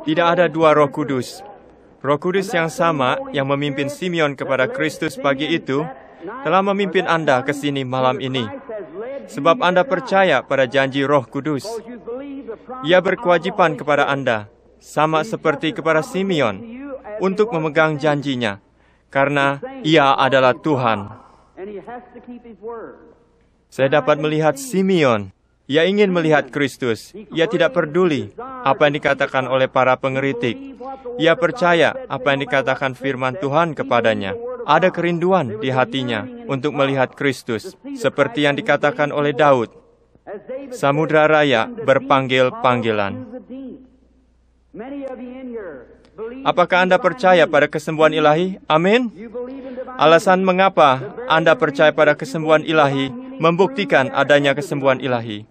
Tidak ada dua Roh Kudus. Roh Kudus yang sama yang memimpin Simeon kepada Kristus pagi itu telah memimpin Anda ke sini malam ini. Sebab Anda percaya pada janji Roh Kudus. Ia berkewajiban kepada Anda, sama seperti kepada Simeon, untuk memegang janjinya, karena Ia adalah Tuhan. Saya dapat melihat Simeon. Ia ingin melihat Kristus. Ia tidak peduli apa yang dikatakan oleh para pengeritik. Ia percaya apa yang dikatakan firman Tuhan kepadanya. Ada kerinduan di hatinya untuk melihat Kristus, seperti yang dikatakan oleh Daud. Samudra raya berpanggil panggilan. Apakah Anda percaya pada kesembuhan ilahi? Amin. Alasan mengapa Anda percaya pada kesembuhan ilahi membuktikan adanya kesembuhan ilahi.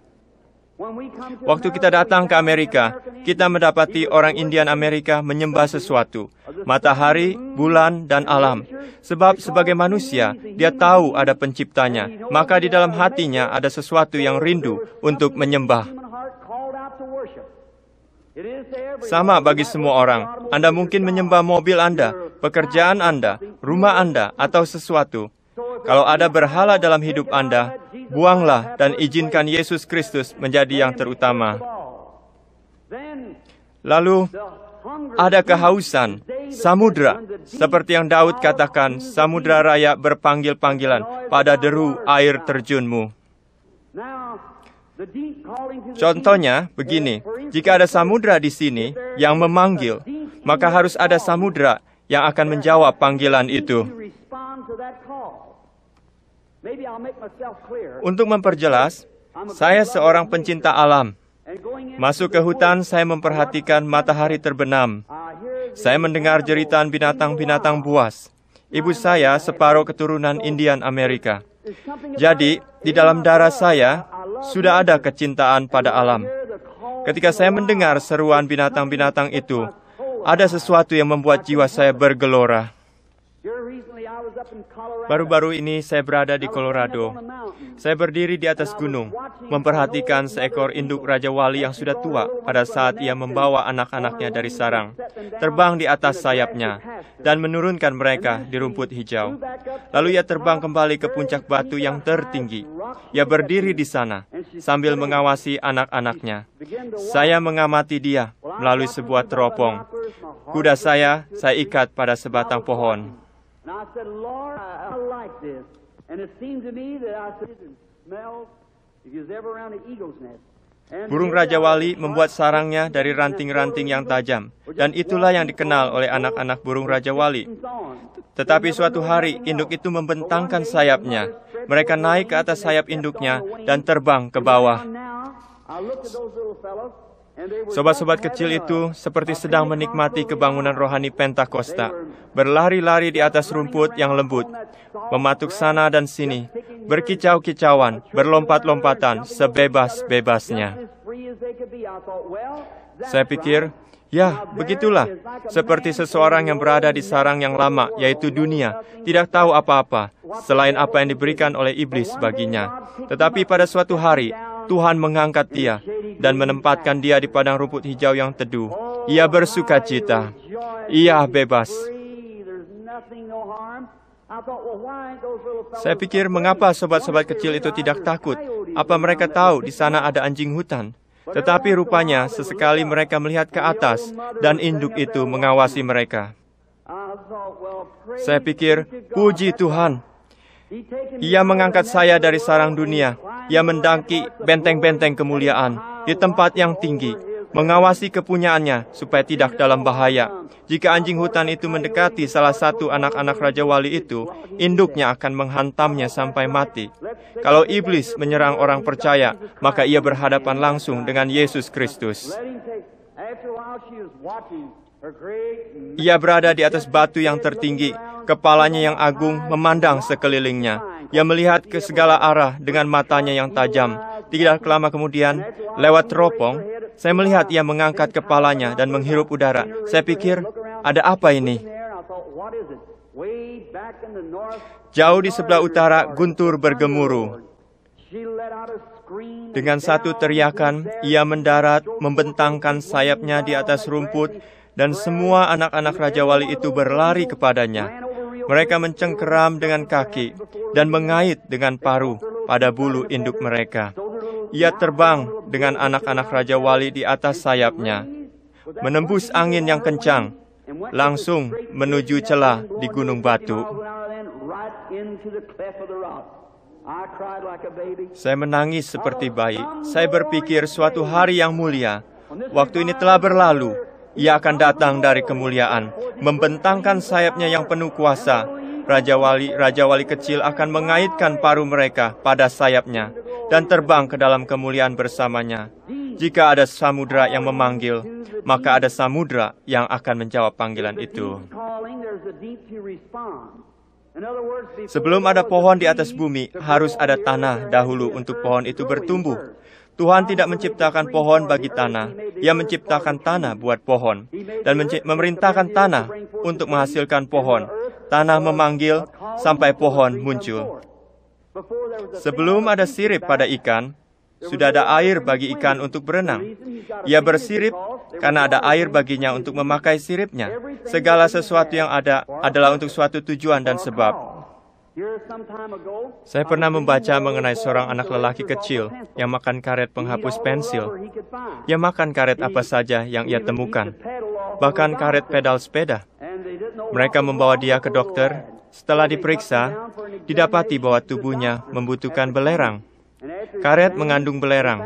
Waktu kita datang ke Amerika, kita mendapati orang Indian Amerika menyembah sesuatu, matahari, bulan, dan alam. Sebab sebagai manusia, dia tahu ada penciptanya, maka di dalam hatinya ada sesuatu yang rindu untuk menyembah. Sama bagi semua orang. Anda mungkin menyembah mobil Anda, pekerjaan Anda, rumah Anda, atau sesuatu. Kalau ada berhala dalam hidup Anda, buanglah dan izinkan Yesus Kristus menjadi yang terutama. Lalu, ada kehausan, samudra, seperti yang Daud katakan, samudra raya berpanggil panggilan pada deru air terjunmu. Contohnya, begini, jika ada samudra di sini yang memanggil, maka harus ada samudra yang akan menjawab panggilan itu. Untuk memperjelas, saya seorang pencinta alam. Masuk ke hutan, saya memperhatikan matahari terbenam. Saya mendengar jeritan binatang-binatang buas. Ibu saya separuh keturunan Indian Amerika. Jadi, di dalam darah saya, sudah ada kecintaan pada alam. Ketika saya mendengar seruan binatang-binatang itu, ada sesuatu yang membuat jiwa saya bergelora. Baru-baru ini saya berada di Colorado. Saya berdiri di atas gunung, memperhatikan seekor induk Raja Wali yang sudah tua pada saat ia membawa anak-anaknya dari sarang, terbang di atas sayapnya, dan menurunkan mereka di rumput hijau. Lalu ia terbang kembali ke puncak batu yang tertinggi. Ia berdiri di sana, sambil mengawasi anak-anaknya. Saya mengamati dia melalui sebuah teropong. Kuda saya ikat pada sebatang pohon. Burung Raja Wali membuat sarangnya dari ranting-ranting yang tajam, dan itulah yang dikenal oleh anak-anak burung Raja Wali. Tetapi suatu hari, induk itu membentangkan sayapnya. Mereka naik ke atas sayap induknya dan terbang ke bawah. Sobat-sobat kecil itu seperti sedang menikmati kebangunan rohani Pentakosta, berlari-lari di atas rumput yang lembut, mematuk sana dan sini, berkicau-kicauan, berlompat-lompatan, sebebas-bebasnya. Saya pikir, ya, begitulah, seperti seseorang yang berada di sarang yang lama, yaitu dunia, tidak tahu apa-apa, selain apa yang diberikan oleh iblis baginya. Tetapi pada suatu hari, Tuhan mengangkat dia dan menempatkan dia di padang rumput hijau yang teduh. Ia bersuka cita. Ia bebas. Saya pikir, mengapa sobat-sobat kecil itu tidak takut? Apa mereka tahu di sana ada anjing hutan? Tetapi rupanya sesekali mereka melihat ke atas dan induk itu mengawasi mereka. Saya pikir, puji Tuhan. Ia mengangkat saya dari sarang dunia. Ia mendaki benteng-benteng kemuliaan di tempat yang tinggi, mengawasi kepunyaannya supaya tidak dalam bahaya. Jika anjing hutan itu mendekati salah satu anak-anak Raja Wali itu, induknya akan menghantamnya sampai mati. Kalau iblis menyerang orang percaya, maka ia berhadapan langsung dengan Yesus Kristus. Ia berada di atas batu yang tertinggi, kepalanya yang agung memandang sekelilingnya. Ia melihat ke segala arah dengan matanya yang tajam. Tidak lama kemudian, lewat teropong, saya melihat ia mengangkat kepalanya dan menghirup udara. Saya pikir, ada apa ini? Jauh di sebelah utara, guntur bergemuruh. Dengan satu teriakan, ia mendarat, membentangkan sayapnya di atas rumput, dan semua anak-anak Raja Wali itu berlari kepadanya. Mereka mencengkeram dengan kaki dan mengait dengan paruh pada bulu induk mereka. Ia terbang dengan anak-anak Raja Wali di atas sayapnya, menembus angin yang kencang, langsung menuju celah di gunung batu. Saya menangis seperti bayi. Saya berpikir suatu hari yang mulia, waktu ini telah berlalu. Ia akan datang dari kemuliaan, membentangkan sayapnya yang penuh kuasa. Raja Wali kecil akan mengaitkan paruh mereka pada sayapnya dan terbang ke dalam kemuliaan bersamanya. Jika ada samudra yang memanggil, maka ada samudra yang akan menjawab panggilan itu. Sebelum ada pohon di atas bumi, harus ada tanah dahulu untuk pohon itu bertumbuh. Tuhan tidak menciptakan pohon bagi tanah. Ia menciptakan tanah buat pohon dan memerintahkan tanah untuk menghasilkan pohon. Tanah memanggil sampai pohon muncul. Sebelum ada sirip pada ikan, sudah ada air bagi ikan untuk berenang. Ia bersirip karena ada air baginya untuk memakai siripnya. Segala sesuatu yang ada adalah untuk suatu tujuan dan sebab. Saya pernah membaca mengenai seorang anak lelaki kecil yang makan karet penghapus pensil. Ia makan karet apa saja yang ia temukan, bahkan karet pedal sepeda. Mereka membawa dia ke dokter. Setelah diperiksa, didapati bahwa tubuhnya membutuhkan belerang. Karet mengandung belerang,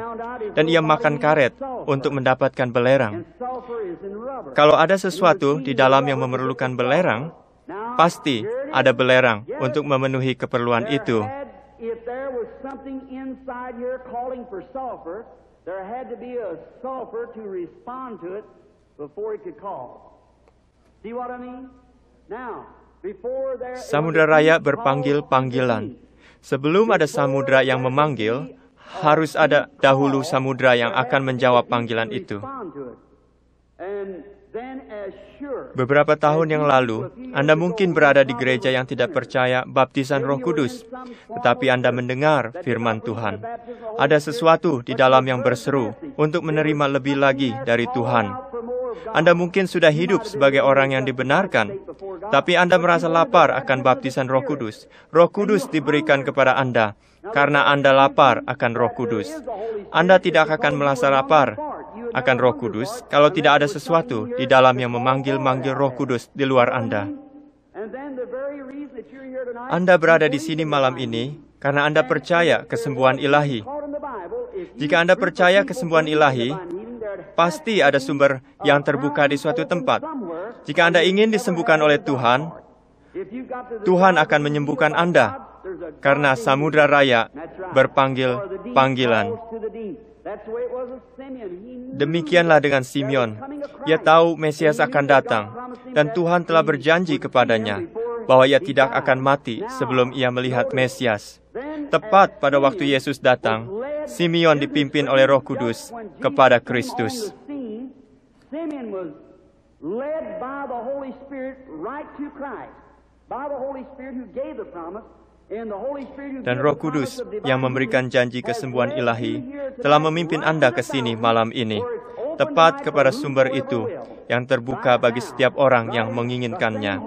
dan ia makan karet untuk mendapatkan belerang. Kalau ada sesuatu di dalam yang memerlukan belerang, pasti ada belerang untuk memenuhi keperluan itu. Samudra Raya berpanggil-panggilan. Sebelum ada samudra yang memanggil, harus ada dahulu samudra yang akan menjawab panggilan itu. Beberapa tahun yang lalu, Anda mungkin berada di gereja yang tidak percaya baptisan Roh Kudus, tetapi Anda mendengar firman Tuhan. Ada sesuatu di dalam yang berseru untuk menerima lebih lagi dari Tuhan. Anda mungkin sudah hidup sebagai orang yang dibenarkan, tapi Anda merasa lapar akan baptisan Roh Kudus. Roh Kudus diberikan kepada Anda karena Anda lapar akan Roh Kudus. Anda tidak akan merasa lapar akan Roh Kudus kalau tidak ada sesuatu di dalam yang memanggil-manggil Roh Kudus di luar Anda. Anda berada di sini malam ini karena Anda percaya kesembuhan ilahi. Jika Anda percaya kesembuhan ilahi, pasti ada sumber yang terbuka di suatu tempat. Jika Anda ingin disembuhkan oleh Tuhan, Tuhan akan menyembuhkan Anda karena samudra raya berpanggil-panggilan. Demikianlah dengan Simeon. Ia tahu Mesias akan datang, dan Tuhan telah berjanji kepadanya bahwa ia tidak akan mati sebelum ia melihat Mesias. Tepat pada waktu Yesus datang, Simeon dipimpin oleh Roh Kudus kepada Kristus. Dan Roh Kudus yang memberikan janji kesembuhan ilahi telah memimpin Anda ke sini malam ini, tepat kepada sumber itu yang terbuka bagi setiap orang yang menginginkannya.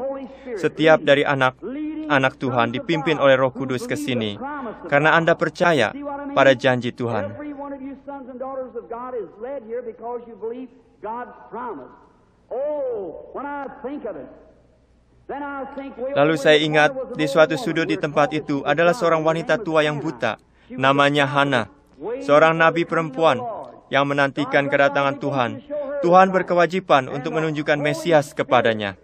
Setiap dari anak Tuhan dipimpin oleh Roh Kudus ke sini, karena Anda percaya pada janji Tuhan. Lalu saya ingat, di suatu sudut di tempat itu adalah seorang wanita tua yang buta, namanya Hana, seorang nabi perempuan yang menantikan kedatangan Tuhan. Tuhan berkewajiban untuk menunjukkan Mesias kepadanya.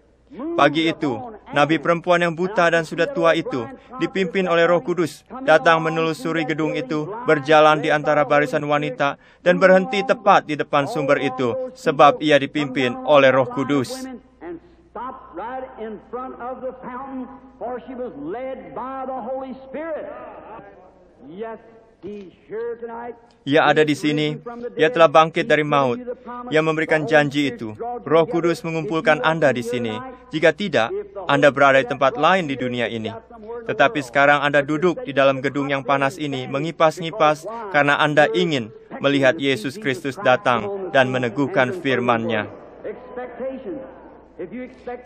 Pagi itu, nabi perempuan yang buta dan sudah tua itu, dipimpin oleh Roh Kudus, datang menelusuri gedung itu, berjalan di antara barisan wanita, dan berhenti tepat di depan sumber itu, sebab ia dipimpin oleh Roh Kudus. Ia ada di sini. Ia telah bangkit dari maut. Ia memberikan janji itu. Roh Kudus mengumpulkan Anda di sini. Jika tidak, Anda berada di tempat lain di dunia ini. Tetapi sekarang Anda duduk di dalam gedung yang panas ini, mengipas-ngipas karena Anda ingin melihat Yesus Kristus datang dan meneguhkan firman-Nya.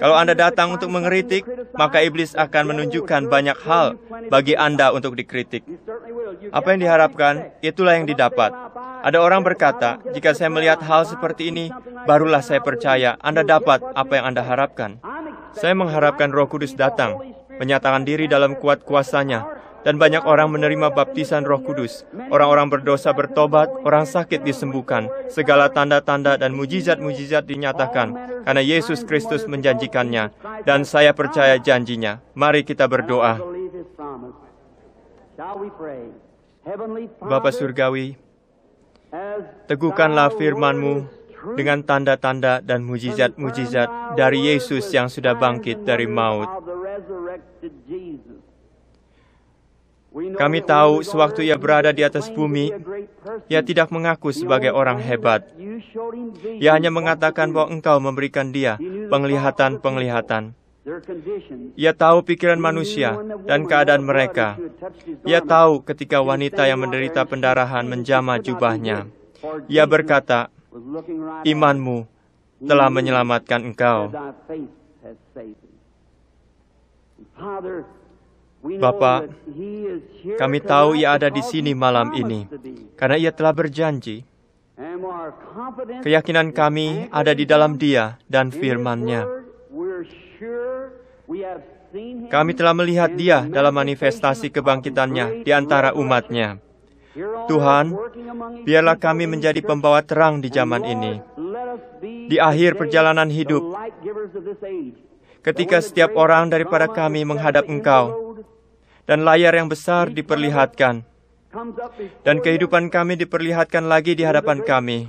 Kalau Anda datang untuk mengkritik, maka iblis akan menunjukkan banyak hal bagi Anda untuk dikritik. Apa yang diharapkan, itulah yang didapat. Ada orang berkata, jika saya melihat hal seperti ini, barulah saya percaya Anda dapat apa yang Anda harapkan. Saya mengharapkan Roh Kudus datang, menyatakan diri dalam kuat kuasanya, dan banyak orang menerima baptisan Roh Kudus. Orang-orang berdosa bertobat, orang sakit disembuhkan, segala tanda-tanda dan mujizat-mujizat dinyatakan, karena Yesus Kristus menjanjikannya, dan saya percaya janjinya. Mari kita berdoa. Bapa Surgawi, teguhkanlah firman-Mu dengan tanda-tanda dan mujizat-mujizat dari Yesus yang sudah bangkit dari maut. Kami tahu sewaktu Ia berada di atas bumi, Ia tidak mengaku sebagai orang hebat. Ia hanya mengatakan bahwa Engkau memberikan Dia penglihatan-penglihatan. Ia tahu pikiran manusia dan keadaan mereka. Ia tahu ketika wanita yang menderita pendarahan menjamah jubahnya. Ia berkata, imanmu telah menyelamatkan engkau. Bapa, kami tahu Ia ada di sini malam ini, karena Ia telah berjanji. Keyakinan kami ada di dalam Dia dan firman-Nya. Kami telah melihat Dia dalam manifestasi kebangkitannya di antara umat-Nya. Tuhan, biarlah kami menjadi pembawa terang di zaman ini. Di akhir perjalanan hidup, ketika setiap orang daripada kami menghadap Engkau, dan layar yang besar diperlihatkan, dan kehidupan kami diperlihatkan lagi di hadapan kami.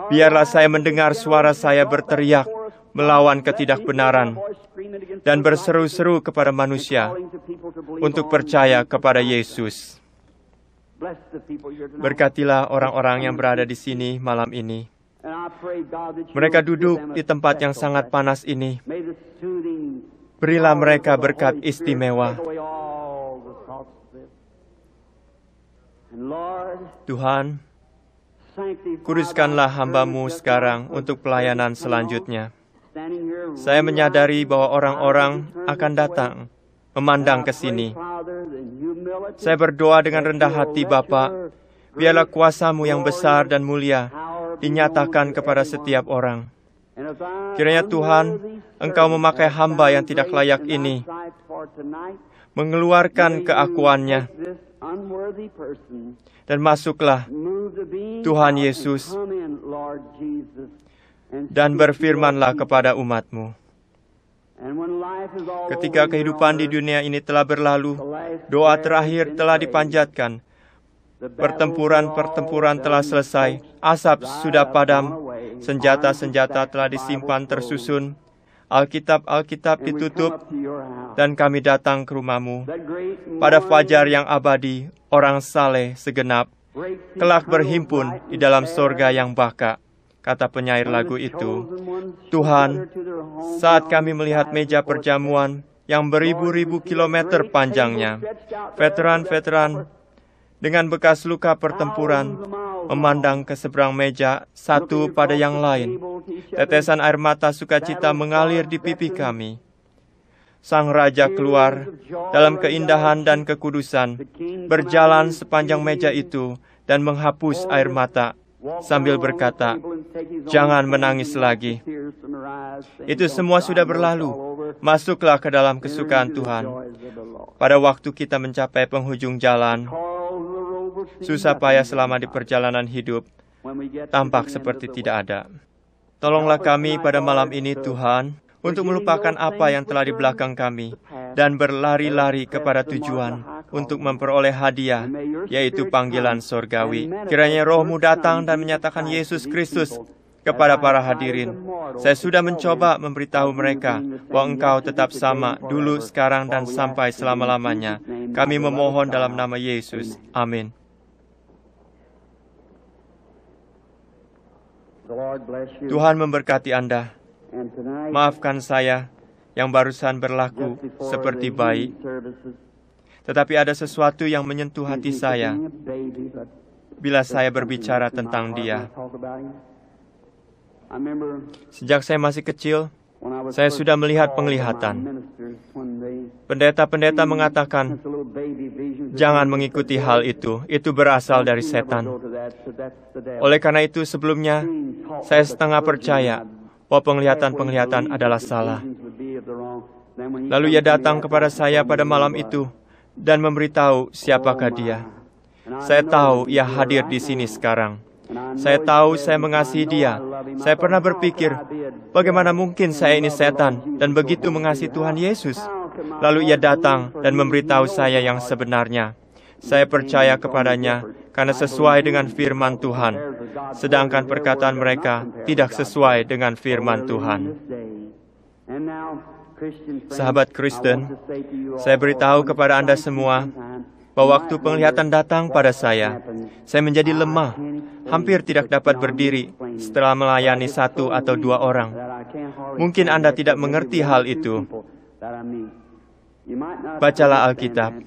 Biarlah saya mendengar suara saya berteriak melawan ketidakbenaran, dan berseru-seru kepada manusia untuk percaya kepada Yesus. Berkatilah orang-orang yang berada di sini malam ini. Mereka duduk di tempat yang sangat panas ini. Berilah mereka berkat istimewa. Tuhan, kuduskanlah hamba-Mu sekarang untuk pelayanan selanjutnya. Saya menyadari bahwa orang-orang akan datang, memandang ke sini. Saya berdoa dengan rendah hati, Bapa, biarlah kuasa-Mu yang besar dan mulia dinyatakan kepada setiap orang. Kiranya Tuhan, Engkau memakai hamba yang tidak layak ini, mengeluarkan keakuannya, dan masuklah, Tuhan Yesus, dan berfirmanlah kepada umat-Mu. Ketika kehidupan di dunia ini telah berlalu, doa terakhir telah dipanjatkan, pertempuran-pertempuran telah selesai, asap sudah padam, senjata-senjata telah disimpan tersusun, Alkitab-Alkitab ditutup, dan kami datang ke rumah-Mu. Pada fajar yang abadi, orang saleh segenap, kelak berhimpun di dalam sorga yang baka. Kata penyair lagu itu, Tuhan, saat kami melihat meja perjamuan yang beribu-ribu kilometer panjangnya, veteran-veteran dengan bekas luka pertempuran, memandang ke seberang meja, satu pada yang lain. Tetesan air mata sukacita mengalir di pipi kami. Sang Raja keluar dalam keindahan dan kekudusan, berjalan sepanjang meja itu dan menghapus air mata, sambil berkata, jangan menangis lagi. Itu semua sudah berlalu. Masuklah ke dalam kesukaan Tuhan. Pada waktu kita mencapai penghujung jalan, susah payah selama di perjalanan hidup, tampak seperti tidak ada. Tolonglah kami pada malam ini, Tuhan, untuk melupakan apa yang telah di belakang kami, dan berlari-lari kepada tujuan, untuk memperoleh hadiah, yaitu panggilan sorgawi. Kiranya Roh-Mu datang dan menyatakan Yesus Kristus Kepada para hadirin, saya sudah mencoba memberitahu mereka bahwa Engkau tetap sama dulu, sekarang, dan sampai selama-lamanya. Kami memohon dalam nama Yesus. Amin. Tuhan memberkati Anda. Maafkan saya yang barusan berlaku seperti bayi. Tetapi ada sesuatu yang menyentuh hati saya bila saya berbicara tentang Dia. Sejak saya masih kecil, saya sudah melihat penglihatan. Pendeta-pendeta mengatakan, jangan mengikuti hal itu berasal dari setan. Oleh karena itu, sebelumnya, saya setengah percaya bahwa penglihatan-penglihatan adalah salah. Lalu ia datang kepada saya pada malam itu dan memberitahu siapakah Dia. Saya tahu ia hadir di sini sekarang. Saya tahu saya mengasihi Dia. Saya pernah berpikir, bagaimana mungkin saya ini setan dan begitu mengasihi Tuhan Yesus? Lalu ia datang dan memberitahu saya yang sebenarnya. Saya percaya kepadanya karena sesuai dengan firman Tuhan, sedangkan perkataan mereka tidak sesuai dengan firman Tuhan. Sahabat Kristen, saya beritahu kepada Anda semua bahwa waktu penglihatan datang pada saya menjadi lemah, hampir tidak dapat berdiri setelah melayani 1 atau 2 orang. Mungkin Anda tidak mengerti hal itu. Bacalah Alkitab.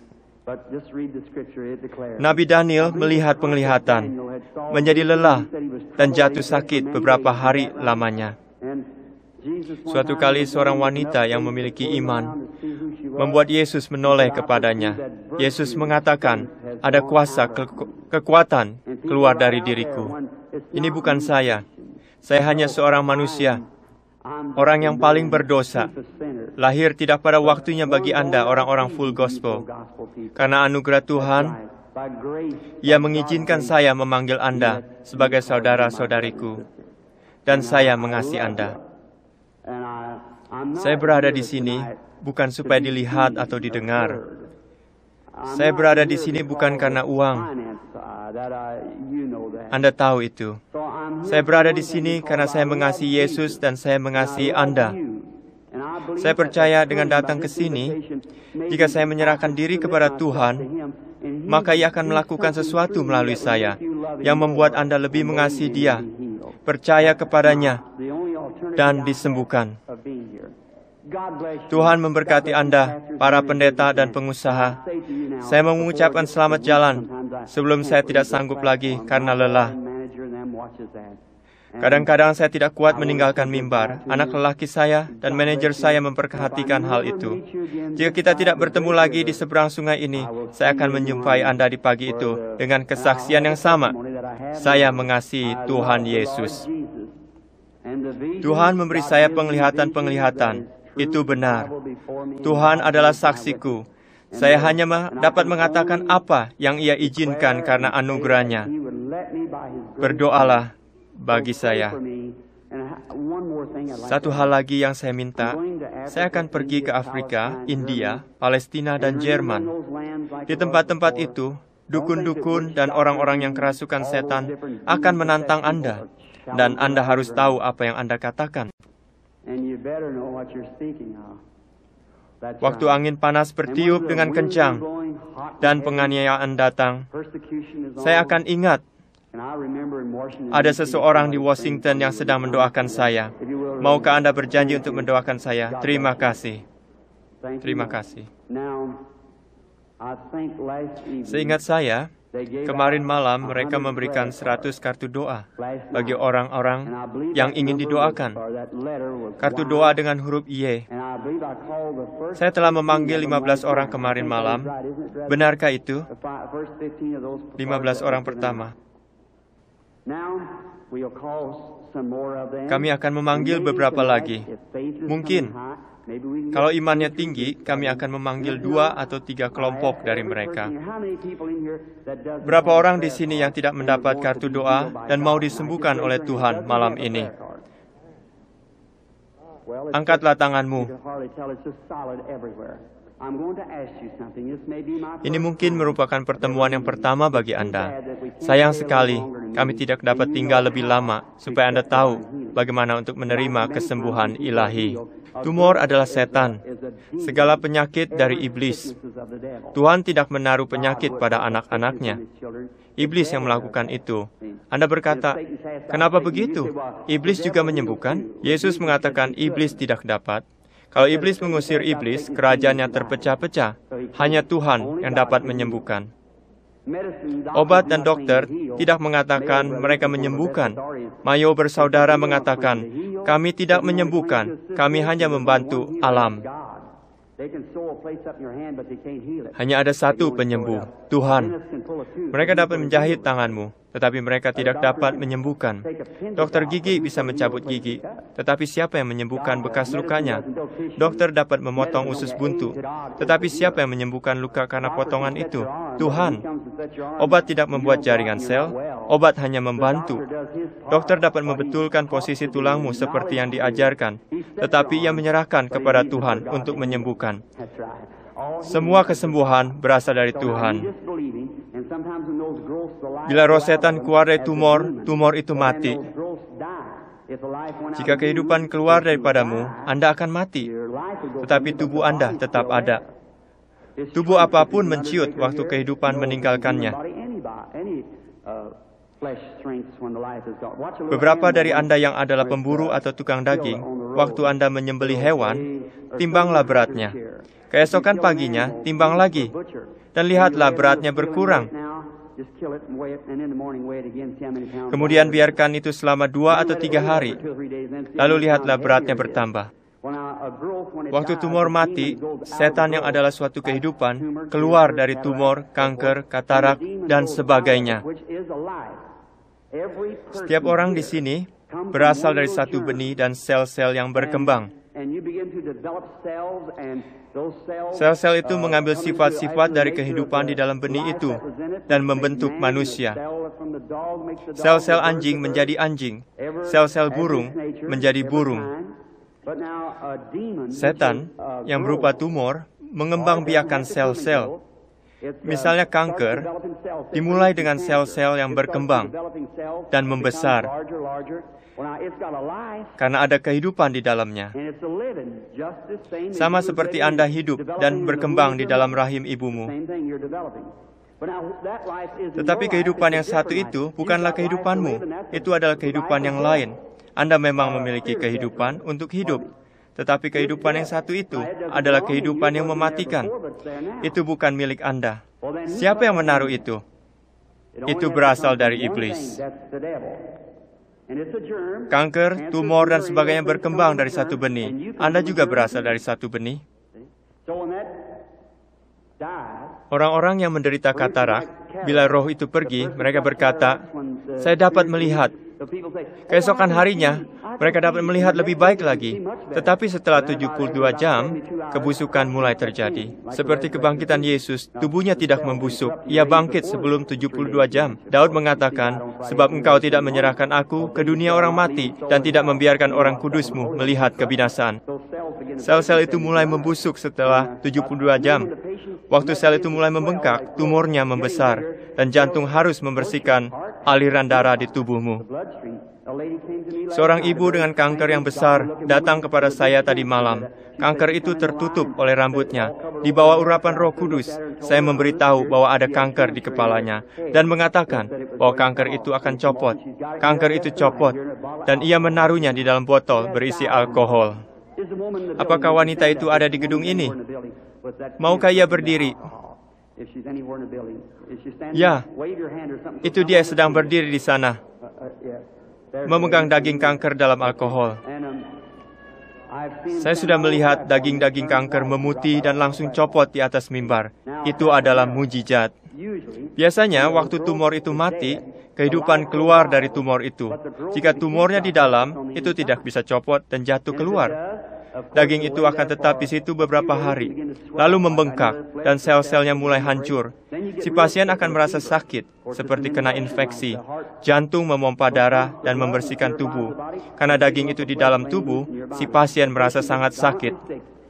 Nabi Daniel melihat penglihatan, menjadi lelah, dan jatuh sakit beberapa hari lamanya. Suatu kali seorang wanita yang memiliki iman membuat Yesus menoleh kepadanya. Yesus mengatakan, ada kuasa, kekuatan keluar dari diriku. Ini bukan saya. Saya hanya seorang manusia, orang yang paling berdosa. Lahir tidak pada waktunya bagi Anda, orang-orang full gospel. Karena anugerah Tuhan, Ia mengizinkan saya memanggil Anda sebagai saudara-saudariku. Dan saya mengasihi Anda. Saya berada di sini bukan supaya dilihat atau didengar. Saya berada di sini bukan karena uang. Anda tahu itu. Saya berada di sini karena saya mengasihi Yesus dan saya mengasihi Anda. Saya percaya dengan datang ke sini, jika saya menyerahkan diri kepada Tuhan, maka Ia akan melakukan sesuatu melalui saya yang membuat Anda lebih mengasihi Dia, percaya kepadanya, dan disembuhkan. Tuhan memberkati Anda, para pendeta dan pengusaha. Saya mengucapkan selamat jalan sebelum saya tidak sanggup lagi karena lelah. Kadang-kadang saya tidak kuat meninggalkan mimbar. Anak lelaki saya dan manajer saya memperhatikan hal itu. Jika kita tidak bertemu lagi di seberang sungai ini, saya akan menjumpai Anda di pagi itu dengan kesaksian yang sama. Saya mengasihi Tuhan Yesus. Tuhan memberi saya penglihatan-penglihatan. Itu benar. Tuhan adalah saksiku. Saya hanya dapat mengatakan apa yang Ia izinkan karena anugerahnya. Berdoalah bagi saya. Satu hal lagi yang saya minta, saya akan pergi ke Afrika, India, Palestina, dan Jerman. Di tempat-tempat itu, dukun-dukun dan orang-orang yang kerasukan setan akan menantang Anda. Dan Anda harus tahu apa yang Anda katakan. Waktu angin panas bertiup dengan kencang dan penganiayaan datang, saya akan ingat ada seseorang di Washington yang sedang mendoakan saya. Maukah Anda berjanji untuk mendoakan saya? Terima kasih. Terima kasih. Seingat saya, kemarin malam mereka memberikan 100 kartu doa bagi orang-orang yang ingin didoakan. Kartu doa dengan huruf Y. Saya telah memanggil 15 orang kemarin malam. Benarkah itu? 15 orang pertama. Kami akan memanggil beberapa lagi. Mungkin, kalau imannya tinggi, kami akan memanggil 2 atau 3 kelompok dari mereka. Berapa orang di sini yang tidak mendapat kartu doa dan mau disembuhkan oleh Tuhan malam ini? Angkatlah tanganmu. Ini mungkin merupakan pertemuan yang pertama bagi Anda. Sayang sekali, kami tidak dapat tinggal lebih lama supaya Anda tahu bagaimana untuk menerima kesembuhan ilahi. Tumor adalah setan, segala penyakit dari iblis. Tuhan tidak menaruh penyakit pada anak-anaknya. Iblis yang melakukan itu. Anda berkata, kenapa begitu? Iblis juga menyembuhkan? Yesus mengatakan iblis tidak dapat. Kalau iblis mengusir iblis, kerajaannya terpecah-pecah. Hanya Tuhan yang dapat menyembuhkan. Obat dan dokter tidak mengatakan mereka menyembuhkan. Mayo bersaudara mengatakan, kami tidak menyembuhkan, kami hanya membantu alam. Hanya ada satu penyembuh, Tuhan. Mereka dapat menjahit tanganmu, tetapi mereka tidak dapat menyembuhkan. Dokter gigi bisa mencabut gigi, tetapi siapa yang menyembuhkan bekas lukanya? Dokter dapat memotong usus buntu, tetapi siapa yang menyembuhkan luka karena potongan itu? Tuhan. Obat tidak membuat jaringan sel, obat hanya membantu. Dokter dapat membetulkan posisi tulangmu seperti yang diajarkan, tetapi ia menyerahkan kepada Tuhan untuk menyembuhkan. Semua kesembuhan berasal dari Tuhan. Bila roh setan keluar dari tumor, tumor itu mati. Jika kehidupan keluar daripadamu, Anda akan mati. Tetapi tubuh Anda tetap ada. Tubuh apapun menciut waktu kehidupan meninggalkannya. Beberapa dari Anda yang adalah pemburu atau tukang daging, waktu Anda menyembelih hewan, timbanglah beratnya. Keesokan paginya, timbang lagi. Dan lihatlah beratnya berkurang. Kemudian biarkan itu selama 2 atau 3 hari. Lalu lihatlah beratnya bertambah. Waktu tumor mati, setan yang adalah suatu kehidupan keluar dari tumor, kanker, katarak, dan sebagainya. Setiap orang di sini berasal dari satu benih dan sel-sel yang berkembang. Sel-sel itu mengambil sifat-sifat dari kehidupan di dalam benih itu dan membentuk manusia. Sel-sel anjing menjadi anjing, sel-sel burung menjadi burung. Setan yang berupa tumor mengembangbiakan sel-sel. Misalnya kanker dimulai dengan sel-sel yang berkembang dan membesar karena ada kehidupan di dalamnya. Sama seperti Anda hidup dan berkembang di dalam rahim ibumu. Tetapi kehidupan yang satu itu bukanlah kehidupanmu. Itu adalah kehidupan yang lain. Anda memang memiliki kehidupan untuk hidup. Tetapi kehidupan yang satu itu adalah kehidupan yang mematikan. Itu bukan milik Anda. Siapa yang menaruh itu? Itu berasal dari iblis. Kanker, tumor, dan sebagainya berkembang dari satu benih. Anda juga berasal dari satu benih. Orang-orang yang menderita katarak, bila roh itu pergi, mereka berkata, saya dapat melihat. Keesokan harinya, mereka dapat melihat lebih baik lagi. Tetapi setelah 72 jam, kebusukan mulai terjadi. Seperti kebangkitan Yesus, tubuhnya tidak membusuk. Ia bangkit sebelum 72 jam. Daud mengatakan, sebab engkau tidak menyerahkan aku ke dunia orang mati dan tidak membiarkan orang kudusmu melihat kebinasaan. Sel-sel itu mulai membusuk setelah 72 jam. Waktu sel itu mulai membengkak, tumornya membesar, dan jantung harus membersihkan aliran darah di tubuhmu. Seorang ibu dengan kanker yang besar datang kepada saya tadi malam. Kanker itu tertutup oleh rambutnya. Di bawah urapan Roh Kudus, saya memberitahu bahwa ada kanker di kepalanya dan mengatakan bahwa kanker itu akan copot. Kanker itu copot, dan ia menaruhnya di dalam botol berisi alkohol. Apakah wanita itu ada di gedung ini? Maukah ia berdiri? Ya, itu dia sedang berdiri di sana, memegang daging kanker dalam alkohol. Saya sudah melihat daging-daging kanker memutih dan langsung copot di atas mimbar. Itu adalah mujizat. Biasanya, waktu tumor itu mati, kehidupan keluar dari tumor itu. Jika tumornya di dalam, itu tidak bisa copot dan jatuh keluar. Daging itu akan tetap di situ beberapa hari, lalu membengkak, dan sel-selnya mulai hancur. Si pasien akan merasa sakit, seperti kena infeksi. Jantung memompa darah dan membersihkan tubuh. Karena daging itu di dalam tubuh, si pasien merasa sangat sakit.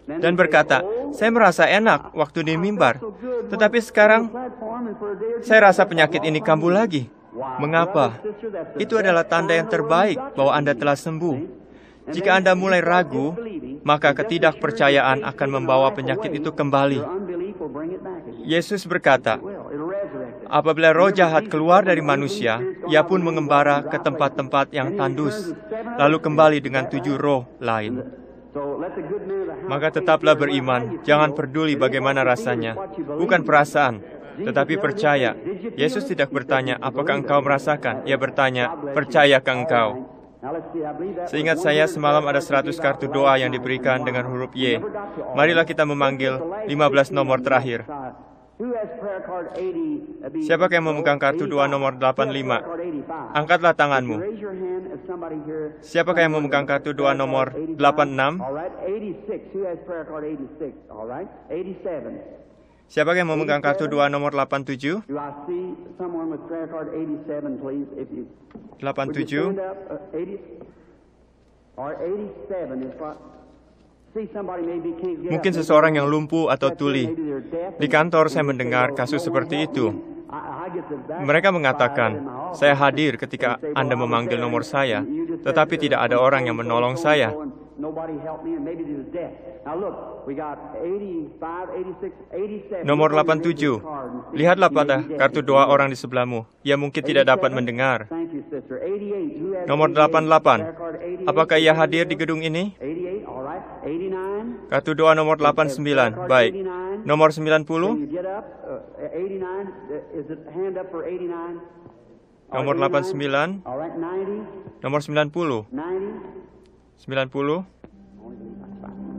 Dan berkata, Saya merasa enak waktu di mimbar. Tetapi sekarang, saya rasa penyakit ini kambuh lagi. Mengapa? Itu adalah tanda yang terbaik bahwa Anda telah sembuh. Jika Anda mulai ragu, maka ketidakpercayaan akan membawa penyakit itu kembali. Yesus berkata, apabila roh jahat keluar dari manusia, ia pun mengembara ke tempat-tempat yang tandus, lalu kembali dengan 7 roh lain. Maka tetaplah beriman, jangan peduli bagaimana rasanya, bukan perasaan, tetapi percaya. Yesus tidak bertanya, apakah engkau merasakan? Ia bertanya, percayakah engkau? Seingat saya, semalam ada 100 kartu doa yang diberikan dengan huruf Y. Marilah kita memanggil 15 nomor terakhir. Siapakah yang memegang kartu doa nomor 85? Angkatlah tanganmu. Siapakah yang memegang kartu doa nomor 86? Siapakah yang memegang kartu doa nomor 87? 87. Mungkin seseorang yang lumpuh atau tuli. Di kantor saya mendengar kasus seperti itu. Mereka mengatakan, saya hadir ketika Anda memanggil nomor saya, tetapi tidak ada orang yang menolong saya. Nomor 87. Lihatlah pada kartu doa orang di sebelahmu. Ia mungkin tidak dapat mendengar. Nomor 88. Apakah ia hadir di gedung ini? Kartu doa nomor 89. Baik. Nomor 90. Nomor 89. Nomor 90. 90.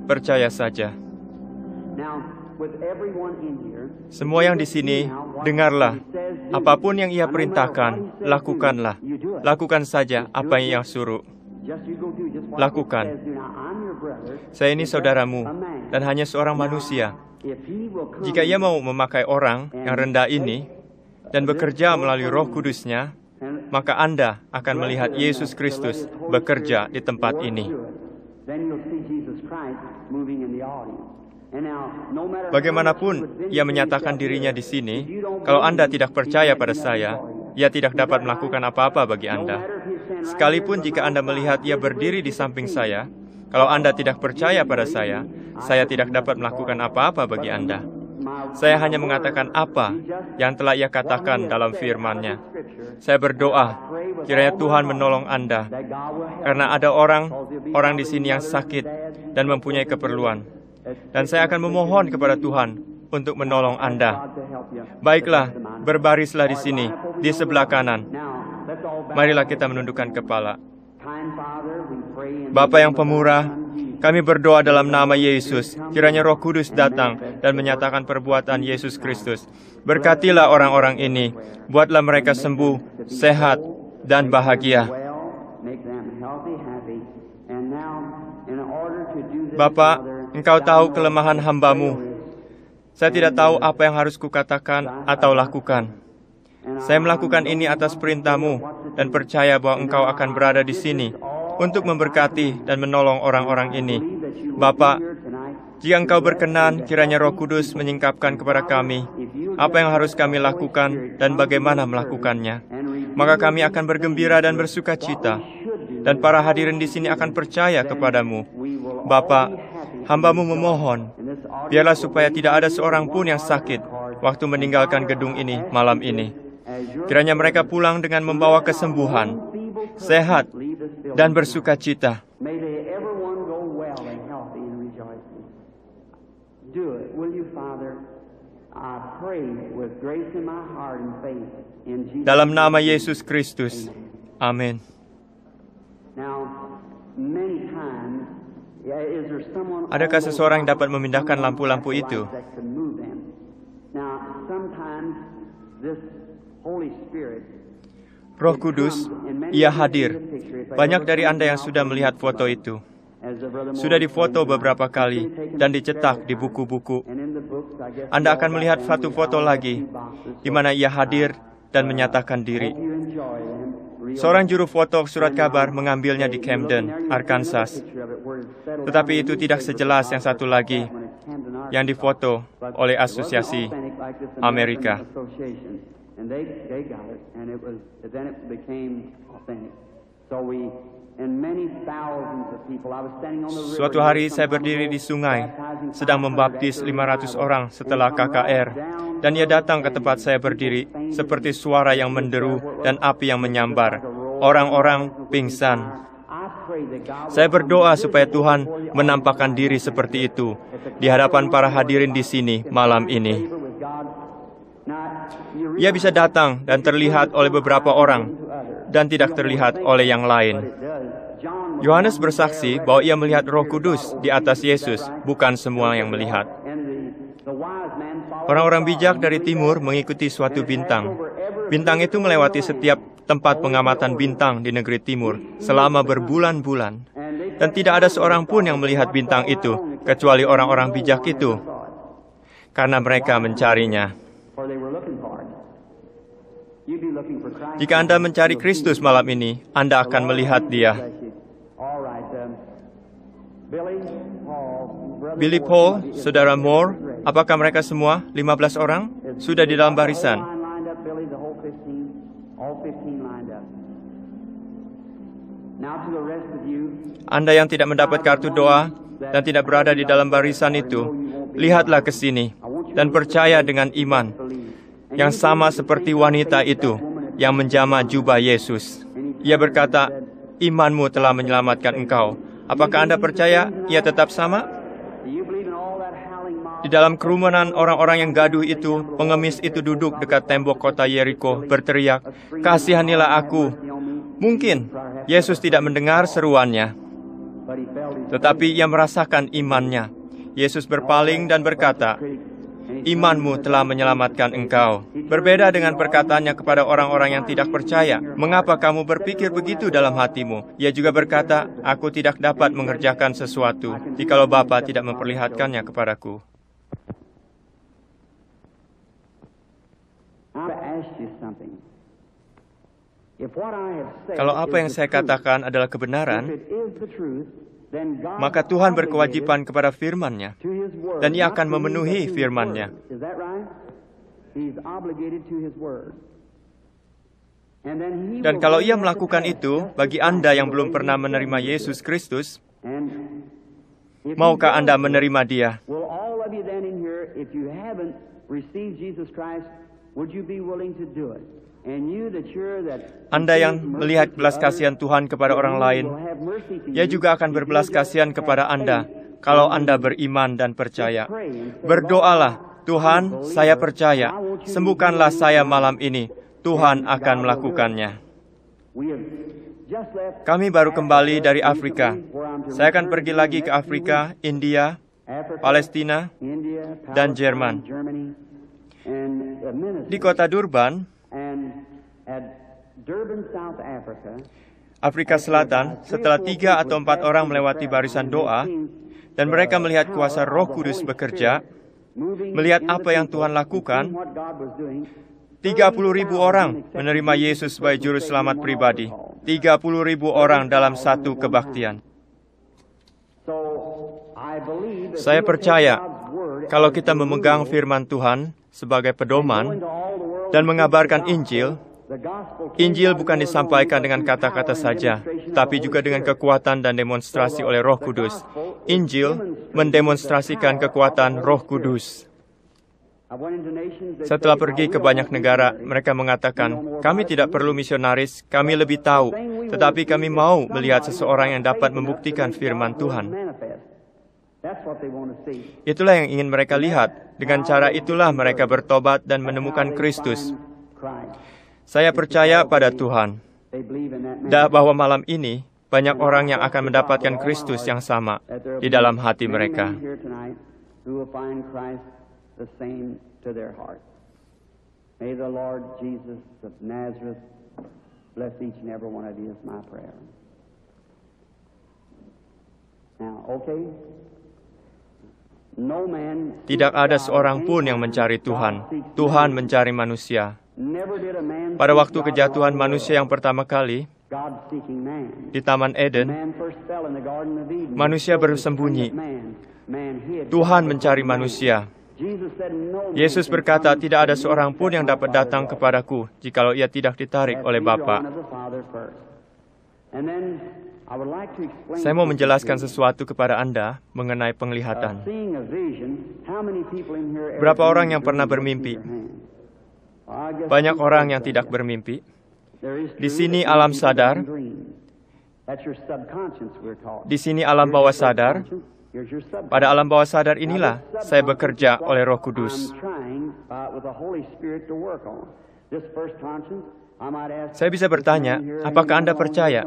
Percaya saja. Semua yang di sini, dengarlah. Apapun yang ia perintahkan, lakukanlah. Lakukan saja apa yang ia suruh. Lakukan. Saya ini saudaramu, dan hanya seorang manusia. Jika ia mau memakai orang yang rendah ini, dan bekerja melalui Roh Kudus-Nya, maka Anda akan melihat Yesus Kristus bekerja di tempat ini. Bagaimanapun ia menyatakan dirinya di sini, kalau Anda tidak percaya pada saya, ia tidak dapat melakukan apa-apa bagi Anda. Sekalipun jika Anda melihat ia berdiri di samping saya, kalau Anda tidak percaya pada saya tidak dapat melakukan apa-apa bagi Anda. Saya hanya mengatakan apa yang telah ia katakan dalam firman-Nya. Saya berdoa, kiranya Tuhan menolong Anda, karena ada orang di sini yang sakit dan mempunyai keperluan. Dan saya akan memohon kepada Tuhan untuk menolong Anda. Baiklah, berbarislah di sini, di sebelah kanan. Marilah kita menundukkan kepala. Bapa yang pemurah, kami berdoa dalam nama Yesus, kiranya Roh Kudus datang dan menyatakan perbuatan Yesus Kristus. Berkatilah orang-orang ini, buatlah mereka sembuh, sehat, dan bahagia. Bapa, Engkau tahu kelemahan hamba-Mu. Saya tidak tahu apa yang harus kukatakan atau lakukan. Saya melakukan ini atas perintah-Mu dan percaya bahwa Engkau akan berada di sini untuk memberkati dan menolong orang-orang ini. Bapa, jika Engkau berkenan, kiranya Roh Kudus menyingkapkan kepada kami apa yang harus kami lakukan dan bagaimana melakukannya. Maka kami akan bergembira dan bersuka cita, dan para hadirin di sini akan percaya kepadamu. Bapa, hamba-Mu memohon, biarlah supaya tidak ada seorang pun yang sakit waktu meninggalkan gedung ini malam ini. Kiranya mereka pulang dengan membawa kesembuhan, sehat, dan bersuka cita. Dalam nama Yesus Kristus. Amin. Adakah seseorang yang dapat memindahkan lampu-lampu itu? Roh Kudus, Ia hadir. Banyak dari Anda yang sudah melihat foto itu. Sudah difoto beberapa kali dan dicetak di buku-buku. Anda akan melihat satu foto lagi, di mana Ia hadir dan menyatakan diri. Seorang juru foto surat kabar mengambilnya di Camden, Arkansas. Tetapi itu tidak sejelas yang satu lagi. yang difoto oleh Asosiasi Amerika. Suatu hari saya berdiri di sungai, sedang membaptis 500 orang setelah KKR, dan ia datang ke tempat saya berdiri, seperti suara yang menderu dan api yang menyambar. Orang-orang pingsan. Saya berdoa supaya Tuhan menampakkan diri seperti itu di hadapan para hadirin di sini malam ini. Ia bisa datang dan terlihat oleh beberapa orang, dan tidak terlihat oleh yang lain. Yohanes bersaksi bahwa ia melihat Roh Kudus di atas Yesus, bukan semua yang melihat. Orang-orang bijak dari timur mengikuti suatu bintang. Bintang itu melewati setiap tempat pengamatan bintang di negeri timur selama berbulan-bulan. Dan tidak ada seorang pun yang melihat bintang itu, kecuali orang-orang bijak itu, karena mereka mencarinya. Jika Anda mencari Kristus malam ini, Anda akan melihat Dia. Billy Paul, Saudara Moore, apakah mereka semua 15 orang sudah di dalam barisan? Anda yang tidak mendapat kartu doa dan tidak berada di dalam barisan itu, lihatlah ke sini dan percaya dengan iman yang sama seperti wanita itu yang menjamah jubah Yesus. Ia berkata, imanmu telah menyelamatkan engkau. Apakah Anda percaya ia tetap sama? Di dalam kerumunan orang-orang yang gaduh itu, pengemis itu duduk dekat tembok kota Yeriko, berteriak, "Kasihanilah aku." Mungkin Yesus tidak mendengar seruannya, tetapi ia merasakan imannya. Yesus berpaling dan berkata, "Imanmu telah menyelamatkan engkau." Berbeda dengan perkataannya kepada orang-orang yang tidak percaya. "Mengapa kamu berpikir begitu dalam hatimu?" Ia juga berkata, "Aku tidak dapat mengerjakan sesuatu jikalau Bapa tidak memperlihatkannya kepadaku." Kalau apa yang saya katakan adalah kebenaran, maka Tuhan berkewajiban kepada firman-Nya, dan Ia akan memenuhi firman-Nya. Dan kalau Ia melakukan itu, bagi Anda yang belum pernah menerima Yesus Kristus, maukah Anda menerima Dia? Anda yang melihat belas kasihan Tuhan kepada orang lain, Ia juga akan berbelas kasihan kepada Anda kalau Anda beriman dan percaya. Berdoalah, "Tuhan, saya percaya, sembuhkanlah saya malam ini." Tuhan akan melakukannya. Kami baru kembali dari Afrika. Saya akan pergi lagi ke Afrika, India, Palestina, dan Jerman. Di kota Durban, Afrika Selatan, setelah 3 atau 4 orang melewati barisan doa, dan mereka melihat kuasa Roh Kudus bekerja, melihat apa yang Tuhan lakukan, 30.000 orang menerima Yesus sebagai juru selamat pribadi. 30.000 orang dalam satu kebaktian. Saya percaya, kalau kita memegang firman Tuhan sebagai pedoman dan mengabarkan Injil, Injil bukan disampaikan dengan kata-kata saja, tapi juga dengan kekuatan dan demonstrasi oleh Roh Kudus. Injil mendemonstrasikan kekuatan Roh Kudus. Setelah pergi ke banyak negara, mereka mengatakan, "Kami tidak perlu misionaris, kami lebih tahu, tetapi kami mau melihat seseorang yang dapat membuktikan firman Tuhan." Itulah yang ingin mereka lihat. Dengan cara itulah mereka bertobat dan menemukan Kristus. Saya percaya pada Tuhan, bahwa malam ini banyak orang yang akan mendapatkan Kristus yang sama di dalam hati mereka. The same to their heart. May the Lord Jesus of Nazareth bless each and every one of you is my prayer. Now, okay? No man. Tidak ada seorang pun yang mencari Tuhan. Tuhan mencari manusia. Pada waktu kejatuhan manusia yang pertama kali, di Taman Eden, manusia bersembunyi. Tuhan mencari manusia. Yesus berkata, tidak ada seorang pun yang dapat datang kepadaku jikalau ia tidak ditarik oleh Bapa. Saya mau menjelaskan sesuatu kepada Anda mengenai penglihatan. Berapa orang yang pernah bermimpi? Banyak orang yang tidak bermimpi. Di sini alam sadar. Di sini alam bawah sadar. Pada alam bawah sadar inilah saya bekerja oleh Roh Kudus. Saya bisa bertanya, apakah Anda percaya?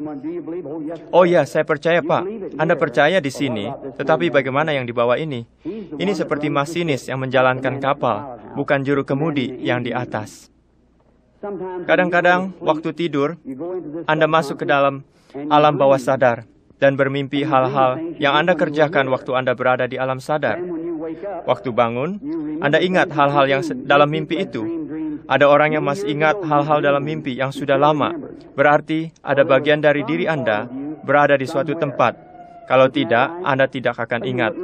Oh ya, saya percaya, Pak. Anda percaya di sini, tetapi bagaimana yang di bawah ini? Ini seperti masinis yang menjalankan kapal, bukan juru kemudi yang di atas. Kadang-kadang, waktu tidur, Anda masuk ke dalam alam bawah sadar dan bermimpi hal-hal yang Anda kerjakan waktu Anda berada di alam sadar. Waktu bangun, Anda ingat hal-hal yang dalam mimpi itu. Ada orang yang masih ingat hal-hal dalam mimpi yang sudah lama. Berarti ada bagian dari diri Anda berada di suatu tempat. Kalau tidak, Anda tidak akan ingat.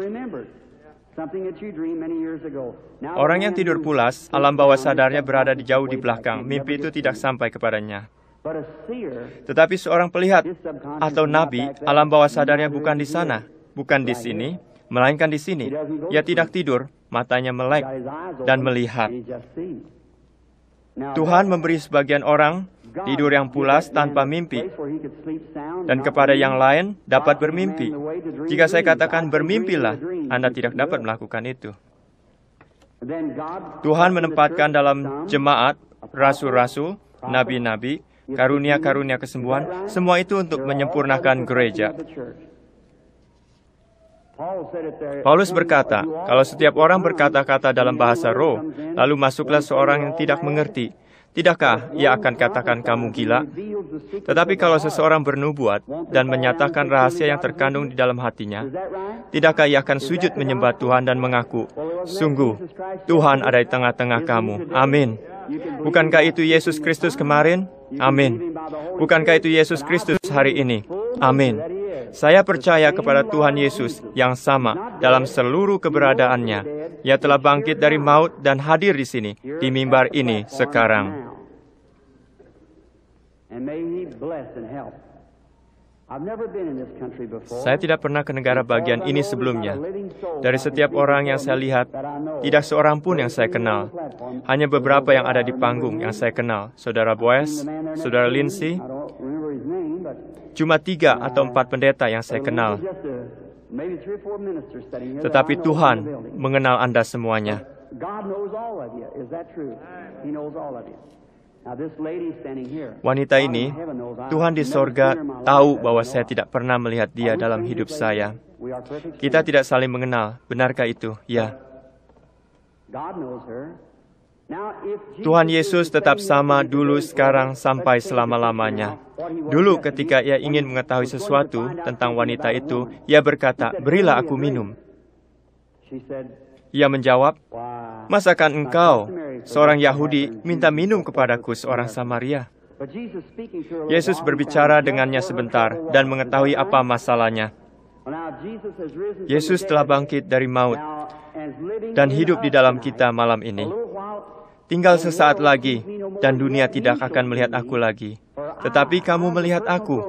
Orang yang tidur pulas, alam bawah sadarnya berada di jauh di belakang. Mimpi itu tidak sampai kepadanya. Tetapi seorang pelihat atau nabi, alam bawah sadarnya bukan di sana, bukan di sini, melainkan di sini. Ia tidak tidur, matanya melek dan melihat. Tuhan memberi sebagian orang tidur yang pulas tanpa mimpi, dan kepada yang lain dapat bermimpi. Jika saya katakan bermimpilah, Anda tidak dapat melakukan itu. Tuhan menempatkan dalam jemaat, rasul-rasul, nabi-nabi, karunia-karunia kesembuhan, semua itu untuk menyempurnakan gereja. Paulus berkata, kalau setiap orang berkata-kata dalam bahasa roh, lalu masuklah seorang yang tidak mengerti, tidakkah ia akan katakan kamu gila? Tetapi kalau seseorang bernubuat dan menyatakan rahasia yang terkandung di dalam hatinya, tidakkah ia akan sujud menyembah Tuhan dan mengaku, sungguh, Tuhan ada di tengah-tengah kamu. Amin. Bukankah itu Yesus Kristus kemarin? Amin. Bukankah itu Yesus Kristus hari ini? Amin. Saya percaya kepada Tuhan Yesus yang sama dalam seluruh keberadaannya. Ia telah bangkit dari maut dan hadir di sini, di mimbar ini sekarang. Saya tidak pernah ke negara bagian ini sebelumnya. Dari setiap orang yang saya lihat, tidak seorang pun yang saya kenal. Hanya beberapa yang ada di panggung yang saya kenal. Saudara Boaz, Saudara Lindsay, cuma 3 atau 4 pendeta yang saya kenal. Tetapi Tuhan mengenal Anda semuanya. Wanita ini, Tuhan di sorga tahu bahwa saya tidak pernah melihat dia dalam hidup saya. Kita tidak saling mengenal, benarkah itu? Ya. Tuhan Yesus tetap sama dulu, sekarang, sampai selama-lamanya. Dulu ketika ia ingin mengetahui sesuatu tentang wanita itu, ia berkata, berilah aku minum. Ia menjawab, masakan engkau, seorang Yahudi, minta minum kepadaku, seorang Samaria? Yesus berbicara dengannya sebentar dan mengetahui apa masalahnya. Yesus telah bangkit dari maut dan hidup di dalam kita malam ini. Tinggal sesaat lagi, dan dunia tidak akan melihat aku lagi. Tetapi kamu melihat aku,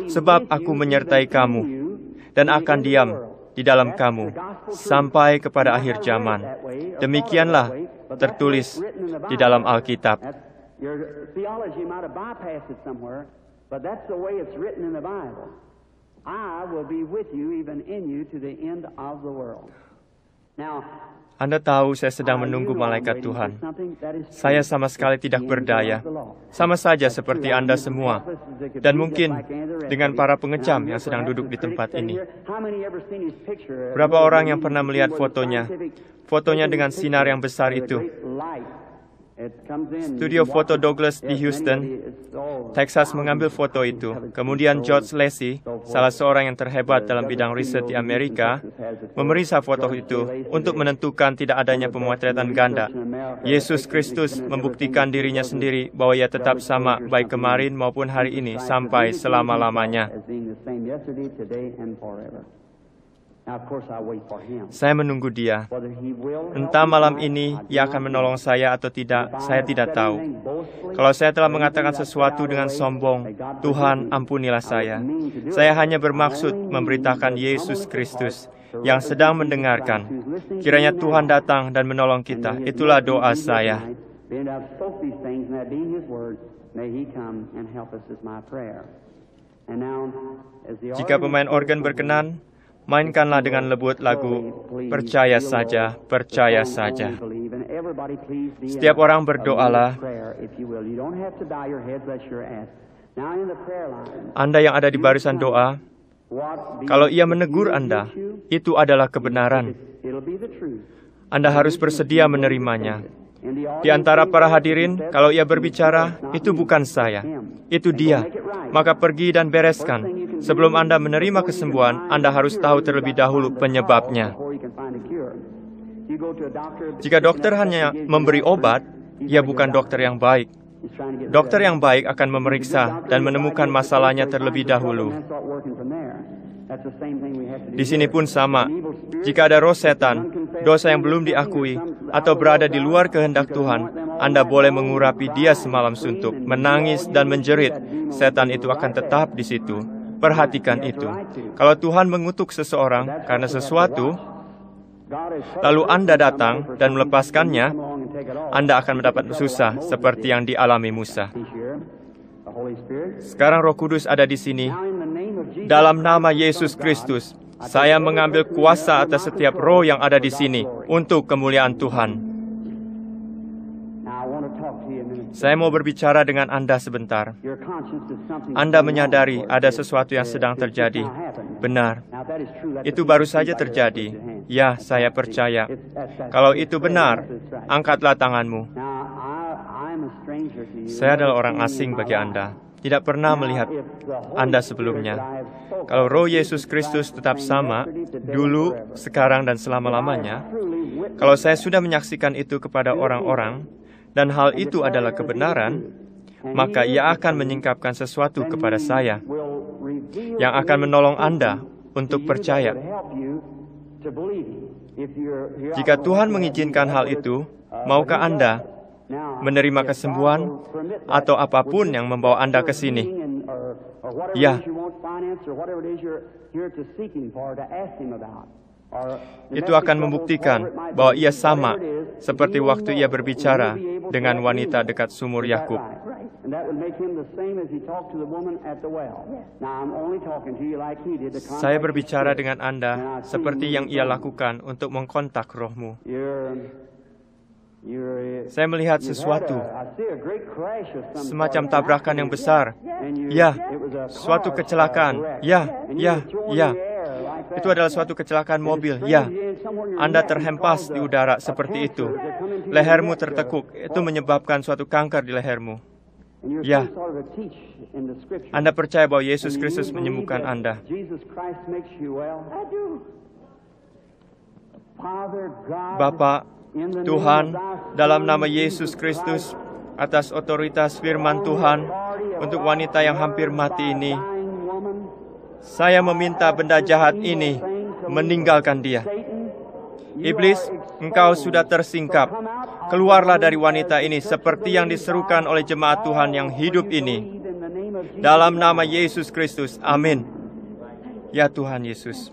sebab aku menyertai kamu, dan akan diam di dalam kamu, sampai kepada akhir zaman. Demikianlah tertulis di dalam Alkitab. Anda tahu saya sedang menunggu malaikat Tuhan. Saya sama sekali tidak berdaya. Sama saja seperti Anda semua. Dan mungkin dengan para pengecam yang sedang duduk di tempat ini. Berapa orang yang pernah melihat fotonya? Fotonya dengan sinar yang besar itu. Studio foto Douglas di Houston, Texas mengambil foto itu. Kemudian George Lacy, salah seorang yang terhebat dalam bidang riset di Amerika, memeriksa foto itu untuk menentukan tidak adanya pemotretan ganda. Yesus Kristus membuktikan dirinya sendiri bahwa ia tetap sama baik kemarin maupun hari ini sampai selama-lamanya. Saya menunggu dia. Entah malam ini ia akan menolong saya atau tidak, saya tidak tahu. Kalau saya telah mengatakan sesuatu dengan sombong, Tuhan ampunilah saya. Saya hanya bermaksud memberitakan Yesus Kristus yang sedang mendengarkan. Kiranya Tuhan datang dan menolong kita. Itulah doa saya. Jika pemain organ berkenan, mainkanlah dengan lembut lagu Percaya Saja, Percaya Saja. Setiap orang berdoalah. Anda yang ada di barisan doa, kalau ia menegur Anda, itu adalah kebenaran. Anda harus bersedia menerimanya. Di antara para hadirin, kalau ia berbicara, itu bukan saya, itu dia. Maka pergi dan bereskan. Sebelum Anda menerima kesembuhan, Anda harus tahu terlebih dahulu penyebabnya. Jika dokter hanya memberi obat, ia bukan dokter yang baik. Dokter yang baik akan memeriksa dan menemukan masalahnya terlebih dahulu. Di sini pun sama. Jika ada roh setan, dosa yang belum diakui, atau berada di luar kehendak Tuhan, Anda boleh mengurapi dia semalam suntuk, menangis dan menjerit. Setan itu akan tetap di situ. Perhatikan itu. Kalau Tuhan mengutuk seseorang karena sesuatu, lalu Anda datang dan melepaskannya, Anda akan mendapat susah seperti yang dialami Musa. Sekarang Roh Kudus ada di sini. Dalam nama Yesus Kristus, saya mengambil kuasa atas setiap roh yang ada di sini untuk kemuliaan Tuhan. Saya mau berbicara dengan Anda sebentar. Anda menyadari ada sesuatu yang sedang terjadi. Benar. Itu baru saja terjadi. Ya, saya percaya. Kalau itu benar, angkatlah tanganmu. Saya adalah orang asing bagi Anda. Tidak pernah melihat Anda sebelumnya. Kalau roh Yesus Kristus tetap sama, dulu, sekarang, dan selama-lamanya, kalau saya sudah menyaksikan itu kepada orang-orang, dan hal itu adalah kebenaran, maka ia akan menyingkapkan sesuatu kepada saya, yang akan menolong Anda untuk percaya. Jika Tuhan mengizinkan hal itu, maukah Anda menerima kesembuhan atau apapun yang membawa Anda ke sini? Ya. Itu akan membuktikan bahwa ia sama seperti waktu ia berbicara dengan wanita dekat sumur Yakub. Saya berbicara dengan Anda seperti yang ia lakukan untuk mengkontak rohmu. Saya melihat sesuatu, semacam tabrakan yang besar. Ya, suatu kecelakaan. Ya. Itu adalah suatu kecelakaan mobil. Ya, Anda terhempas di udara seperti itu. Lehermu tertekuk. Itu menyebabkan suatu kanker di lehermu. Ya, Anda percaya bahwa Yesus Kristus menyembuhkan Anda. Bapa, Tuhan, dalam nama Yesus Kristus, atas otoritas firman Tuhan, untuk wanita yang hampir mati ini, saya meminta benda jahat ini meninggalkan dia. Iblis, engkau sudah tersingkap. Keluarlah dari wanita ini seperti yang diserukan oleh jemaat Tuhan yang hidup ini. Dalam nama Yesus Kristus, amin. Ya Tuhan Yesus.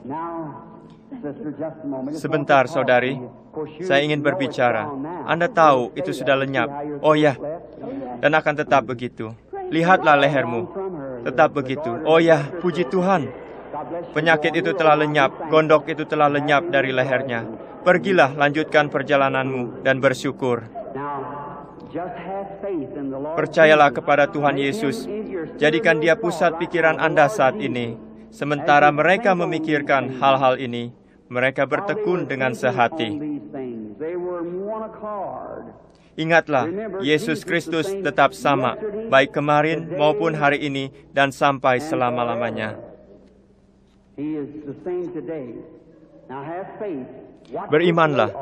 Sebentar, saudari. Saya ingin berbicara. Anda tahu itu sudah lenyap. Oh ya, dan akan tetap begitu. Lihatlah lehermu. Tetap begitu. Oh ya, puji Tuhan. Penyakit itu telah lenyap. Gondok itu telah lenyap dari lehernya. Pergilah, lanjutkan perjalananmu dan bersyukur. Percayalah kepada Tuhan Yesus. Jadikan dia pusat pikiran Anda saat ini. Sementara mereka memikirkan hal-hal ini, mereka bertekun dengan sehati. Ingatlah, Yesus Kristus tetap sama, baik kemarin maupun hari ini dan sampai selama-lamanya. Berimanlah,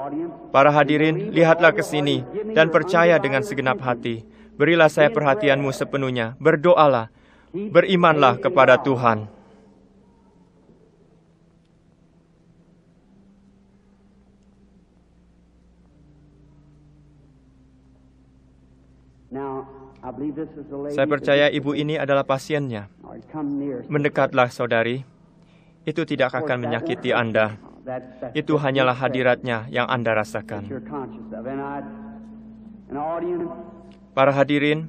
para hadirin, lihatlah ke sini dan percaya dengan segenap hati. Berilah saya perhatianmu sepenuhnya, berdoalah, berimanlah kepada Tuhan. Now, I believe this is the lady Saya percaya ibu ini adalah pasiennya. Mendekatlah, saudari. Itu tidak akan menyakiti Anda. Itu hanyalah hadiratnya yang Anda rasakan. Para hadirin,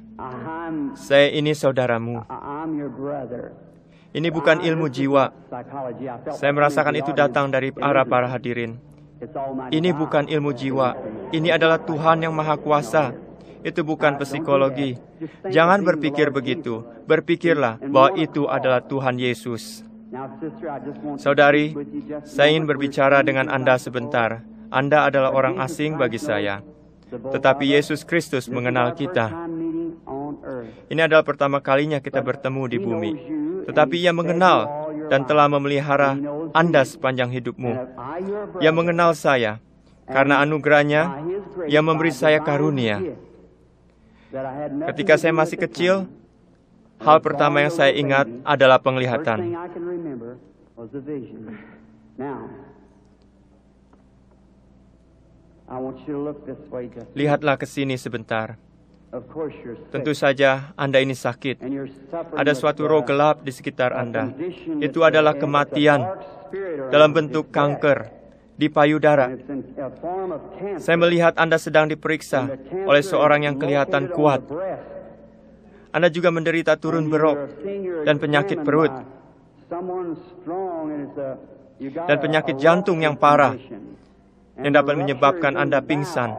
saya ini saudaramu. Ini bukan ilmu jiwa. Saya merasakan itu datang dari para hadirin. Ini bukan ilmu jiwa. Ini adalah Tuhan yang Maha Kuasa. Itu bukan psikologi. Jangan berpikir begitu. Berpikirlah bahwa itu adalah Tuhan Yesus. Saudari, saya ingin berbicara dengan Anda sebentar. Anda adalah orang asing bagi saya. Tetapi Yesus Kristus mengenal kita. Ini adalah pertama kalinya kita bertemu di bumi. Tetapi Ia mengenal dan telah memelihara Anda sepanjang hidupmu. Ia mengenal saya. Karena anugerahnya, Ia memberi saya karunia. Ketika saya masih kecil, hal pertama yang saya ingat adalah penglihatan. Lihatlah ke sini sebentar. Tentu saja Anda ini sakit. Ada suatu roh gelap di sekitar Anda. Itu adalah kematian dalam bentuk kanker di payudara. Saya melihat Anda sedang diperiksa oleh seorang yang kelihatan kuat. Anda juga menderita turun berok dan penyakit perut dan penyakit jantung yang parah yang dapat menyebabkan Anda pingsan.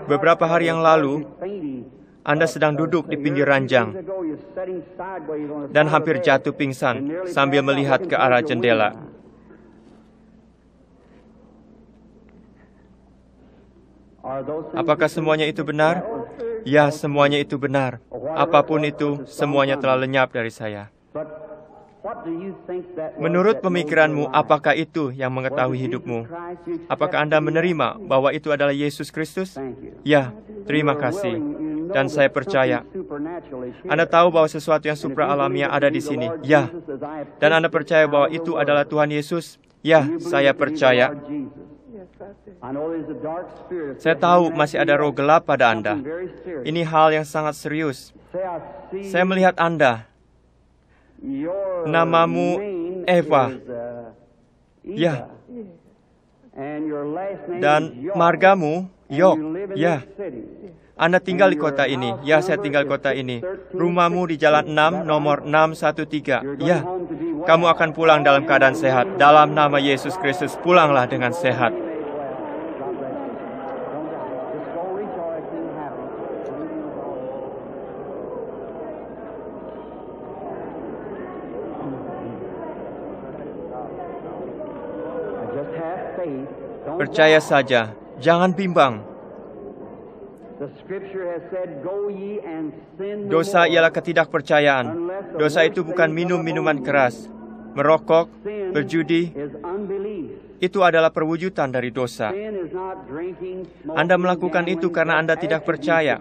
Beberapa hari yang lalu, Anda sedang duduk di pinggir ranjang dan hampir jatuh pingsan sambil melihat ke arah jendela. Apakah semuanya itu benar? Ya, semuanya itu benar. Apapun itu, semuanya telah lenyap dari saya. Menurut pemikiranmu, apakah itu yang mengetahui hidupmu? Apakah Anda menerima bahwa itu adalah Yesus Kristus? Ya, terima kasih. Dan saya percaya. Anda tahu bahwa sesuatu yang supra-alamiah ada di sini? Ya. Dan Anda percaya bahwa itu adalah Tuhan Yesus? Ya, saya percaya. Saya tahu masih ada roh gelap pada Anda. Ini hal yang sangat serius. Saya melihat Anda. Namamu Eva. Ya. Dan margamu Yok. Ya. Anda tinggal di kota ini. Ya, saya tinggal di kota ini. Rumahmu di Jalan 6, nomor 613. Ya. Kamu akan pulang dalam keadaan sehat. Dalam nama Yesus Kristus, pulanglah dengan sehat. Percaya saja, jangan bimbang. Dosa ialah ketidakpercayaan. Dosa itu bukan minum minuman keras, merokok, berjudi. Itu adalah perwujudan dari dosa. Anda melakukan itu karena Anda tidak percaya.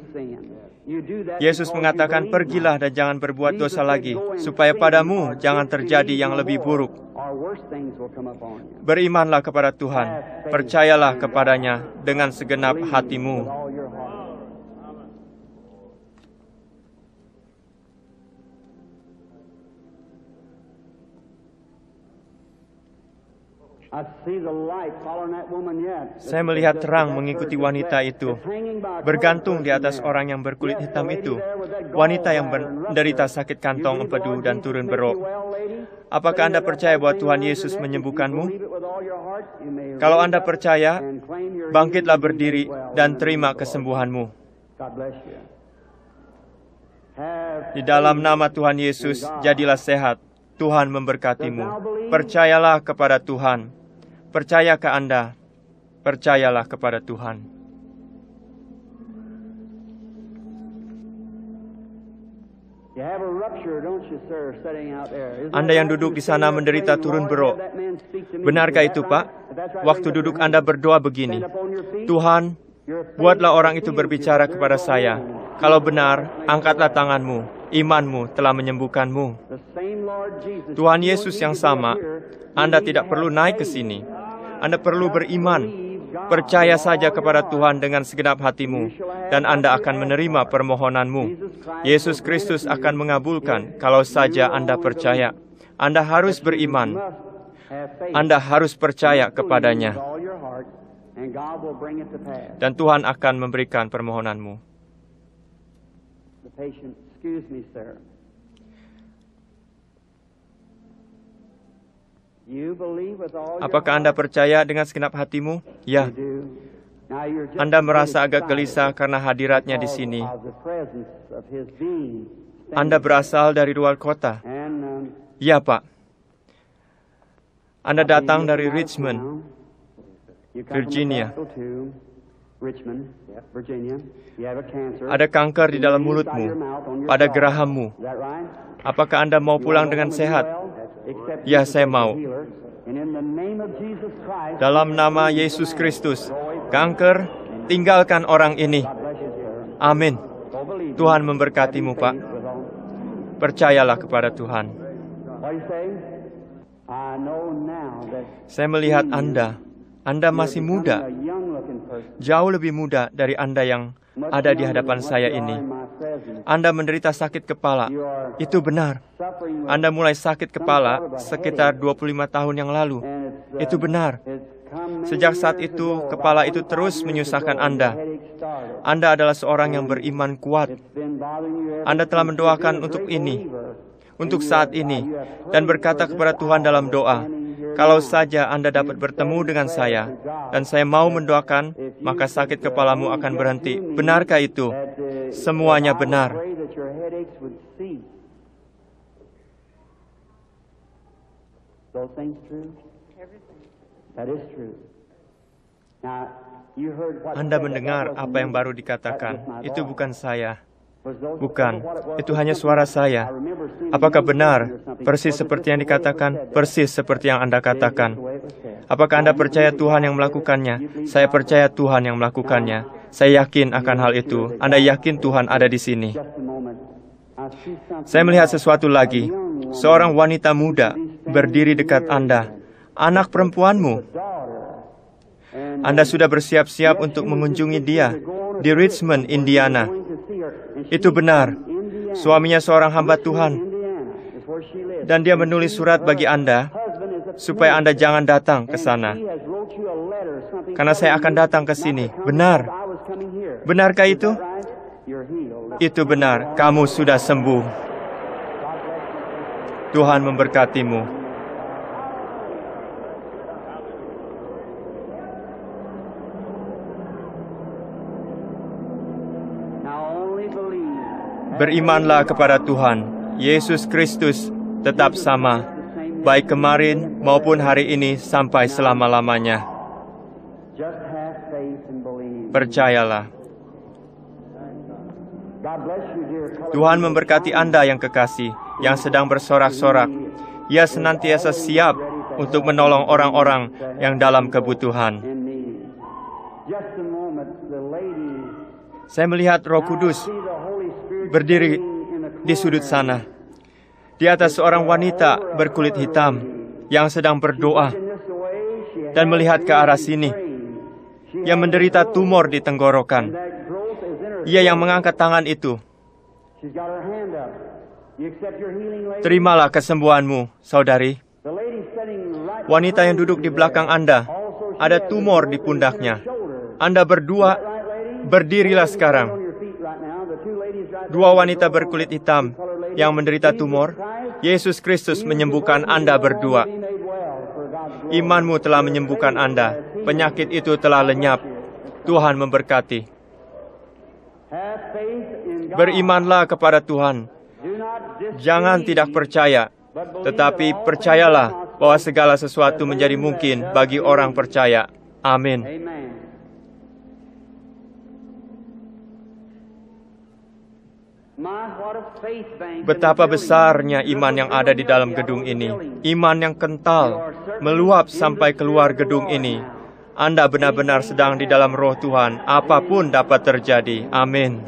Yesus mengatakan, pergilah dan jangan berbuat dosa lagi, supaya padamu jangan terjadi yang lebih buruk. Berimanlah kepada Tuhan, percayalah kepadanya dengan segenap hatimu. Saya melihat terang mengikuti wanita itu, bergantung di atas orang yang berkulit hitam itu, wanita yang menderita sakit kantong empedu dan turun berok. Apakah Anda percaya bahwa Tuhan Yesus menyembuhkanmu? Kalau Anda percaya, bangkitlah berdiri dan terima kesembuhanmu. Di dalam nama Tuhan Yesus, jadilah sehat. Tuhan memberkatimu. Percayalah kepada Tuhan. Percaya ke Anda. Percayalah kepada Tuhan. Anda yang duduk di sana menderita turun berok. Benarkah itu, Pak? Waktu duduk Anda berdoa begini, Tuhan, buatlah orang itu berbicara kepada saya. Kalau benar, angkatlah tanganmu. Imanmu telah menyembuhkanmu. Tuhan Yesus yang sama, Anda tidak perlu naik ke sini. Anda perlu beriman Percaya saja kepada Tuhan dengan segenap hatimu, dan Anda akan menerima permohonanmu. Yesus Kristus akan mengabulkan kalau saja Anda percaya. Anda harus beriman. Anda harus percaya kepadanya. Dan Tuhan akan memberikan permohonanmu. Apakah Anda percaya dengan segenap hatimu? Ya. Anda merasa agak gelisah karena hadiratnya di sini. Anda berasal dari luar kota. Ya, Pak. Anda datang dari Richmond, Virginia. Ada kanker di dalam mulutmu, pada gerahammu. Apakah Anda mau pulang dengan sehat? Ya, saya mau. Dalam nama Yesus Kristus, kanker, tinggalkan orang ini. Amin. Tuhan memberkatimu, Pak. Percayalah kepada Tuhan. Saya melihat Anda masih muda, jauh lebih muda dari Anda yang ada di hadapan saya ini. Anda menderita sakit kepala. Itu benar. Anda mulai sakit kepala sekitar 25 tahun yang lalu. Itu benar. Sejak saat itu, kepala itu terus menyusahkan Anda. Anda adalah seorang yang beriman kuat. Anda telah mendoakan untuk ini, untuk saat ini, dan berkata kepada Tuhan dalam doa, kalau saja Anda dapat bertemu dengan saya, dan saya mau mendoakan, maka sakit kepalamu akan berhenti. Benarkah itu? Semuanya benar. Anda mendengar apa yang baru dikatakan. Itu bukan saya. Bukan, itu hanya suara saya. Apakah benar? Persis seperti yang dikatakan, persis seperti yang Anda katakan. Apakah Anda percaya Tuhan yang melakukannya? Saya percaya Tuhan yang melakukannya. Saya yakin akan hal itu. Anda yakin Tuhan ada di sini? Saya melihat sesuatu lagi. Seorang wanita muda berdiri dekat Anda. Anak perempuanmu. Anda sudah bersiap-siap untuk mengunjungi dia di Richmond, Indiana. Itu benar. Suaminya seorang hamba Tuhan. Dan dia menulis surat bagi Anda supaya Anda jangan datang ke sana. Karena saya akan datang ke sini. Benar. Benarkah itu? Itu benar. Kamu sudah sembuh. Tuhan memberkatimu. Berimanlah kepada Tuhan. Yesus Kristus tetap sama, baik kemarin maupun hari ini sampai selama-lamanya. Percayalah. Tuhan memberkati Anda yang kekasih, yang sedang bersorak-sorak. Ia senantiasa siap untuk menolong orang-orang yang dalam kebutuhan. Saya melihat Roh Kudus berdiri di sudut sana. Di atas seorang wanita berkulit hitam yang sedang berdoa dan melihat ke arah sini. Yang menderita tumor di tenggorokan. Ia yang mengangkat tangan itu. Terimalah kesembuhanmu, saudari. Wanita yang duduk di belakang Anda, ada tumor di pundaknya. Anda berdua, berdirilah sekarang. Dua wanita berkulit hitam yang menderita tumor, Yesus Kristus menyembuhkan Anda berdua. Imanmu telah menyembuhkan Anda. Penyakit itu telah lenyap. Tuhan memberkati. Berimanlah kepada Tuhan. Jangan tidak percaya, tetapi percayalah bahwa segala sesuatu menjadi mungkin bagi orang percaya. Amin. Betapa besarnya iman yang ada di dalam gedung ini. Iman yang kental, meluap sampai keluar gedung ini. Anda benar-benar sedang di dalam roh Tuhan. Apapun dapat terjadi. Amin.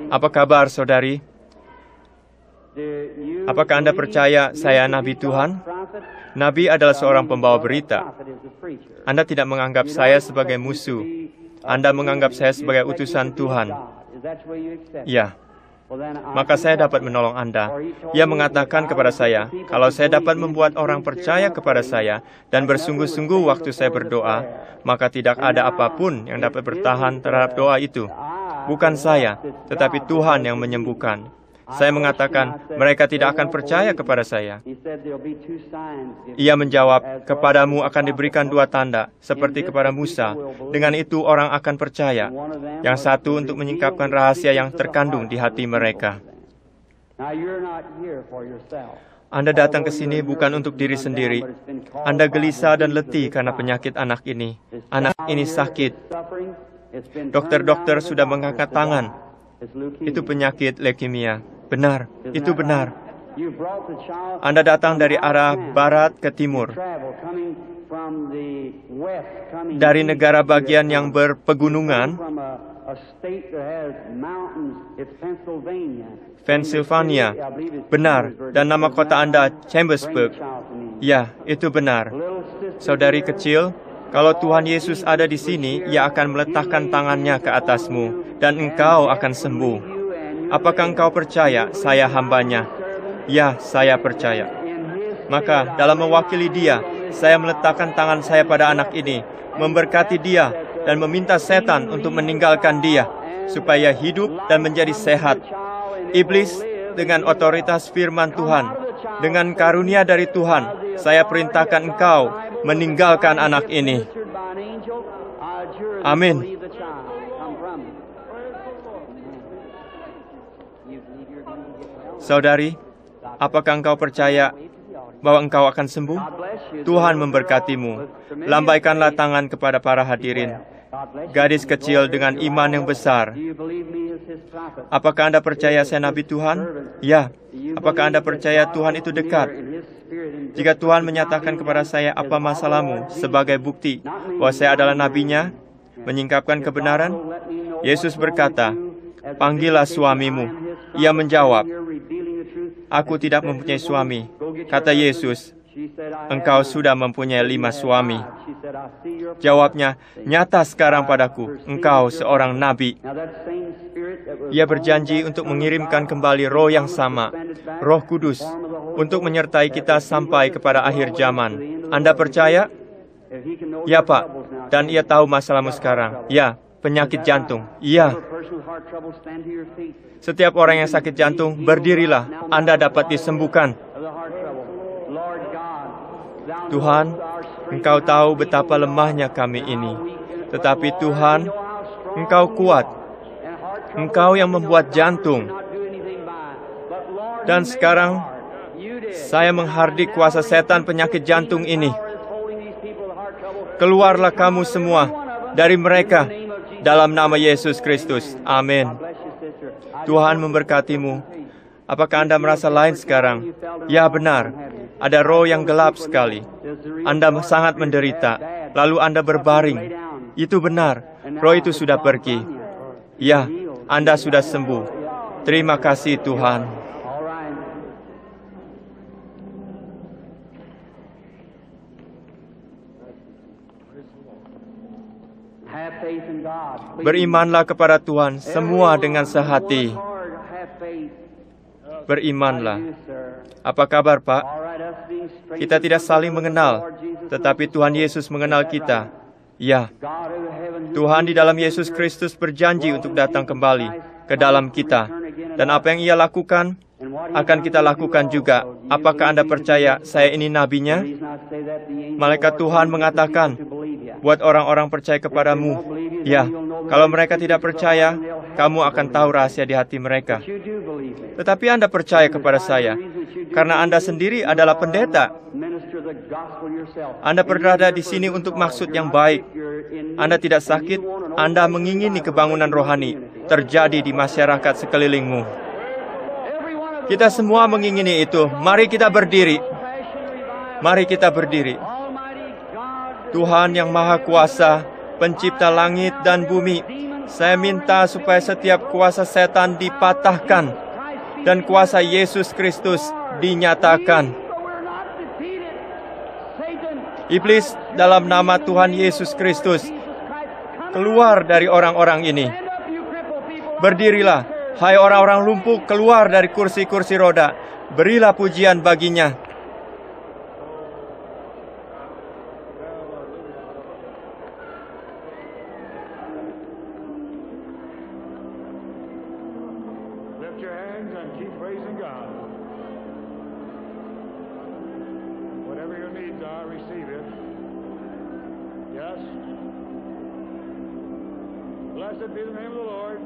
Apa kabar, saudari? Apakah Anda percaya saya Nabi Tuhan? Nabi adalah seorang pembawa berita. Anda tidak menganggap saya sebagai musuh. Anda menganggap saya sebagai utusan Tuhan. Ya, maka saya dapat menolong Anda. Ia mengatakan kepada saya, kalau saya dapat membuat orang percaya kepada saya dan bersungguh-sungguh waktu saya berdoa, maka tidak ada apapun yang dapat bertahan terhadap doa itu. Bukan saya, tetapi Tuhan yang menyembuhkan. Saya mengatakan, mereka tidak akan percaya kepada saya. Ia menjawab, kepadamu akan diberikan 2 tanda, seperti kepada Musa. Dengan itu orang akan percaya. Yang satu untuk menyingkapkan rahasia yang terkandung di hati mereka. Anda datang ke sini bukan untuk diri sendiri. Anda gelisah dan letih karena penyakit anak ini. Anak ini sakit. Dokter-dokter sudah mengangkat tangan. Itu penyakit leukemia. Benar, itu benar. Anda datang dari arah barat ke timur, dari negara bagian yang berpegunungan, Pennsylvania. Benar, dan nama kota Anda Chambersburg. Ya, itu benar. Saudari kecil, kalau Tuhan Yesus ada di sini, Ia akan meletakkan tangannya ke atasmu, dan engkau akan sembuh. Apakah engkau percaya saya hambanya? Ya, saya percaya. Maka dalam mewakili dia, saya meletakkan tangan saya pada anak ini, memberkati dia, dan meminta setan untuk meninggalkan dia, supaya hidup dan menjadi sehat. Iblis, dengan otoritas firman Tuhan, dengan karunia dari Tuhan, saya perintahkan engkau meninggalkan anak ini. Amin. Saudari, apakah engkau percaya bahwa engkau akan sembuh? Tuhan memberkatimu. Lambaikanlah tangan kepada para hadirin. Gadis kecil dengan iman yang besar. Apakah Anda percaya saya Nabi Tuhan? Ya. Apakah Anda percaya Tuhan itu dekat? Jika Tuhan menyatakan kepada saya apa masalahmu sebagai bukti bahwa saya adalah nabinya, menyingkapkan kebenaran, Yesus berkata, panggillah suamimu. Ia menjawab, aku tidak mempunyai suami. Kata Yesus, engkau sudah mempunyai 5 suami. Jawabnya, nyata sekarang padaku, engkau seorang nabi. Ia berjanji untuk mengirimkan kembali roh yang sama, Roh Kudus, untuk menyertai kita sampai kepada akhir zaman. Anda percaya? Ya, Pak. Dan ia tahu masalahmu sekarang. Ya, penyakit jantung. Iya. Setiap orang yang sakit jantung, berdirilah. Anda dapat disembuhkan. Tuhan, Engkau tahu betapa lemahnya kami ini. Tetapi Tuhan, Engkau kuat. Engkau yang membuat jantung. Dan sekarang, saya menghardik kuasa setan penyakit jantung ini. Keluarlah kamu semua dari mereka dalam nama Yesus Kristus. Amin. Tuhan memberkatimu. Apakah Anda merasa lain sekarang? Ya, benar. Ada roh yang gelap sekali. Anda sangat menderita. Lalu Anda berbaring. Itu benar. Roh itu sudah pergi. Ya, Anda sudah sembuh. Terima kasih Tuhan. Berimanlah kepada Tuhan semua dengan sehati. Berimanlah. Apa kabar, Pak? Kita tidak saling mengenal, tetapi Tuhan Yesus mengenal kita. Ya, Tuhan di dalam Yesus Kristus berjanji untuk datang kembali ke dalam kita. Dan apa yang Ia lakukan, akan kita lakukan juga. Apakah Anda percaya saya ini nabinya? Malaikat Tuhan mengatakan, buat orang-orang percaya kepadamu. Ya, kalau mereka tidak percaya, kamu akan tahu rahasia di hati mereka. Tetapi Anda percaya kepada saya, karena Anda sendiri adalah pendeta. Anda berada di sini untuk maksud yang baik. Anda tidak sakit, Anda mengingini kebangunan rohani terjadi di masyarakat sekelilingmu. Kita semua mengingini itu. Mari kita berdiri. Mari kita berdiri. Tuhan yang Maha Kuasa, Pencipta langit dan bumi, saya minta supaya setiap kuasa setan dipatahkan dan kuasa Yesus Kristus dinyatakan. Iblis, dalam nama Tuhan Yesus Kristus, keluar dari orang-orang ini. Berdirilah, hai orang-orang lumpuh, keluar dari kursi-kursi roda. Berilah pujian baginya. Lift your hands and keep praising God. Whatever your needs are, receive it. Yes. Blessed be the name of the Lord.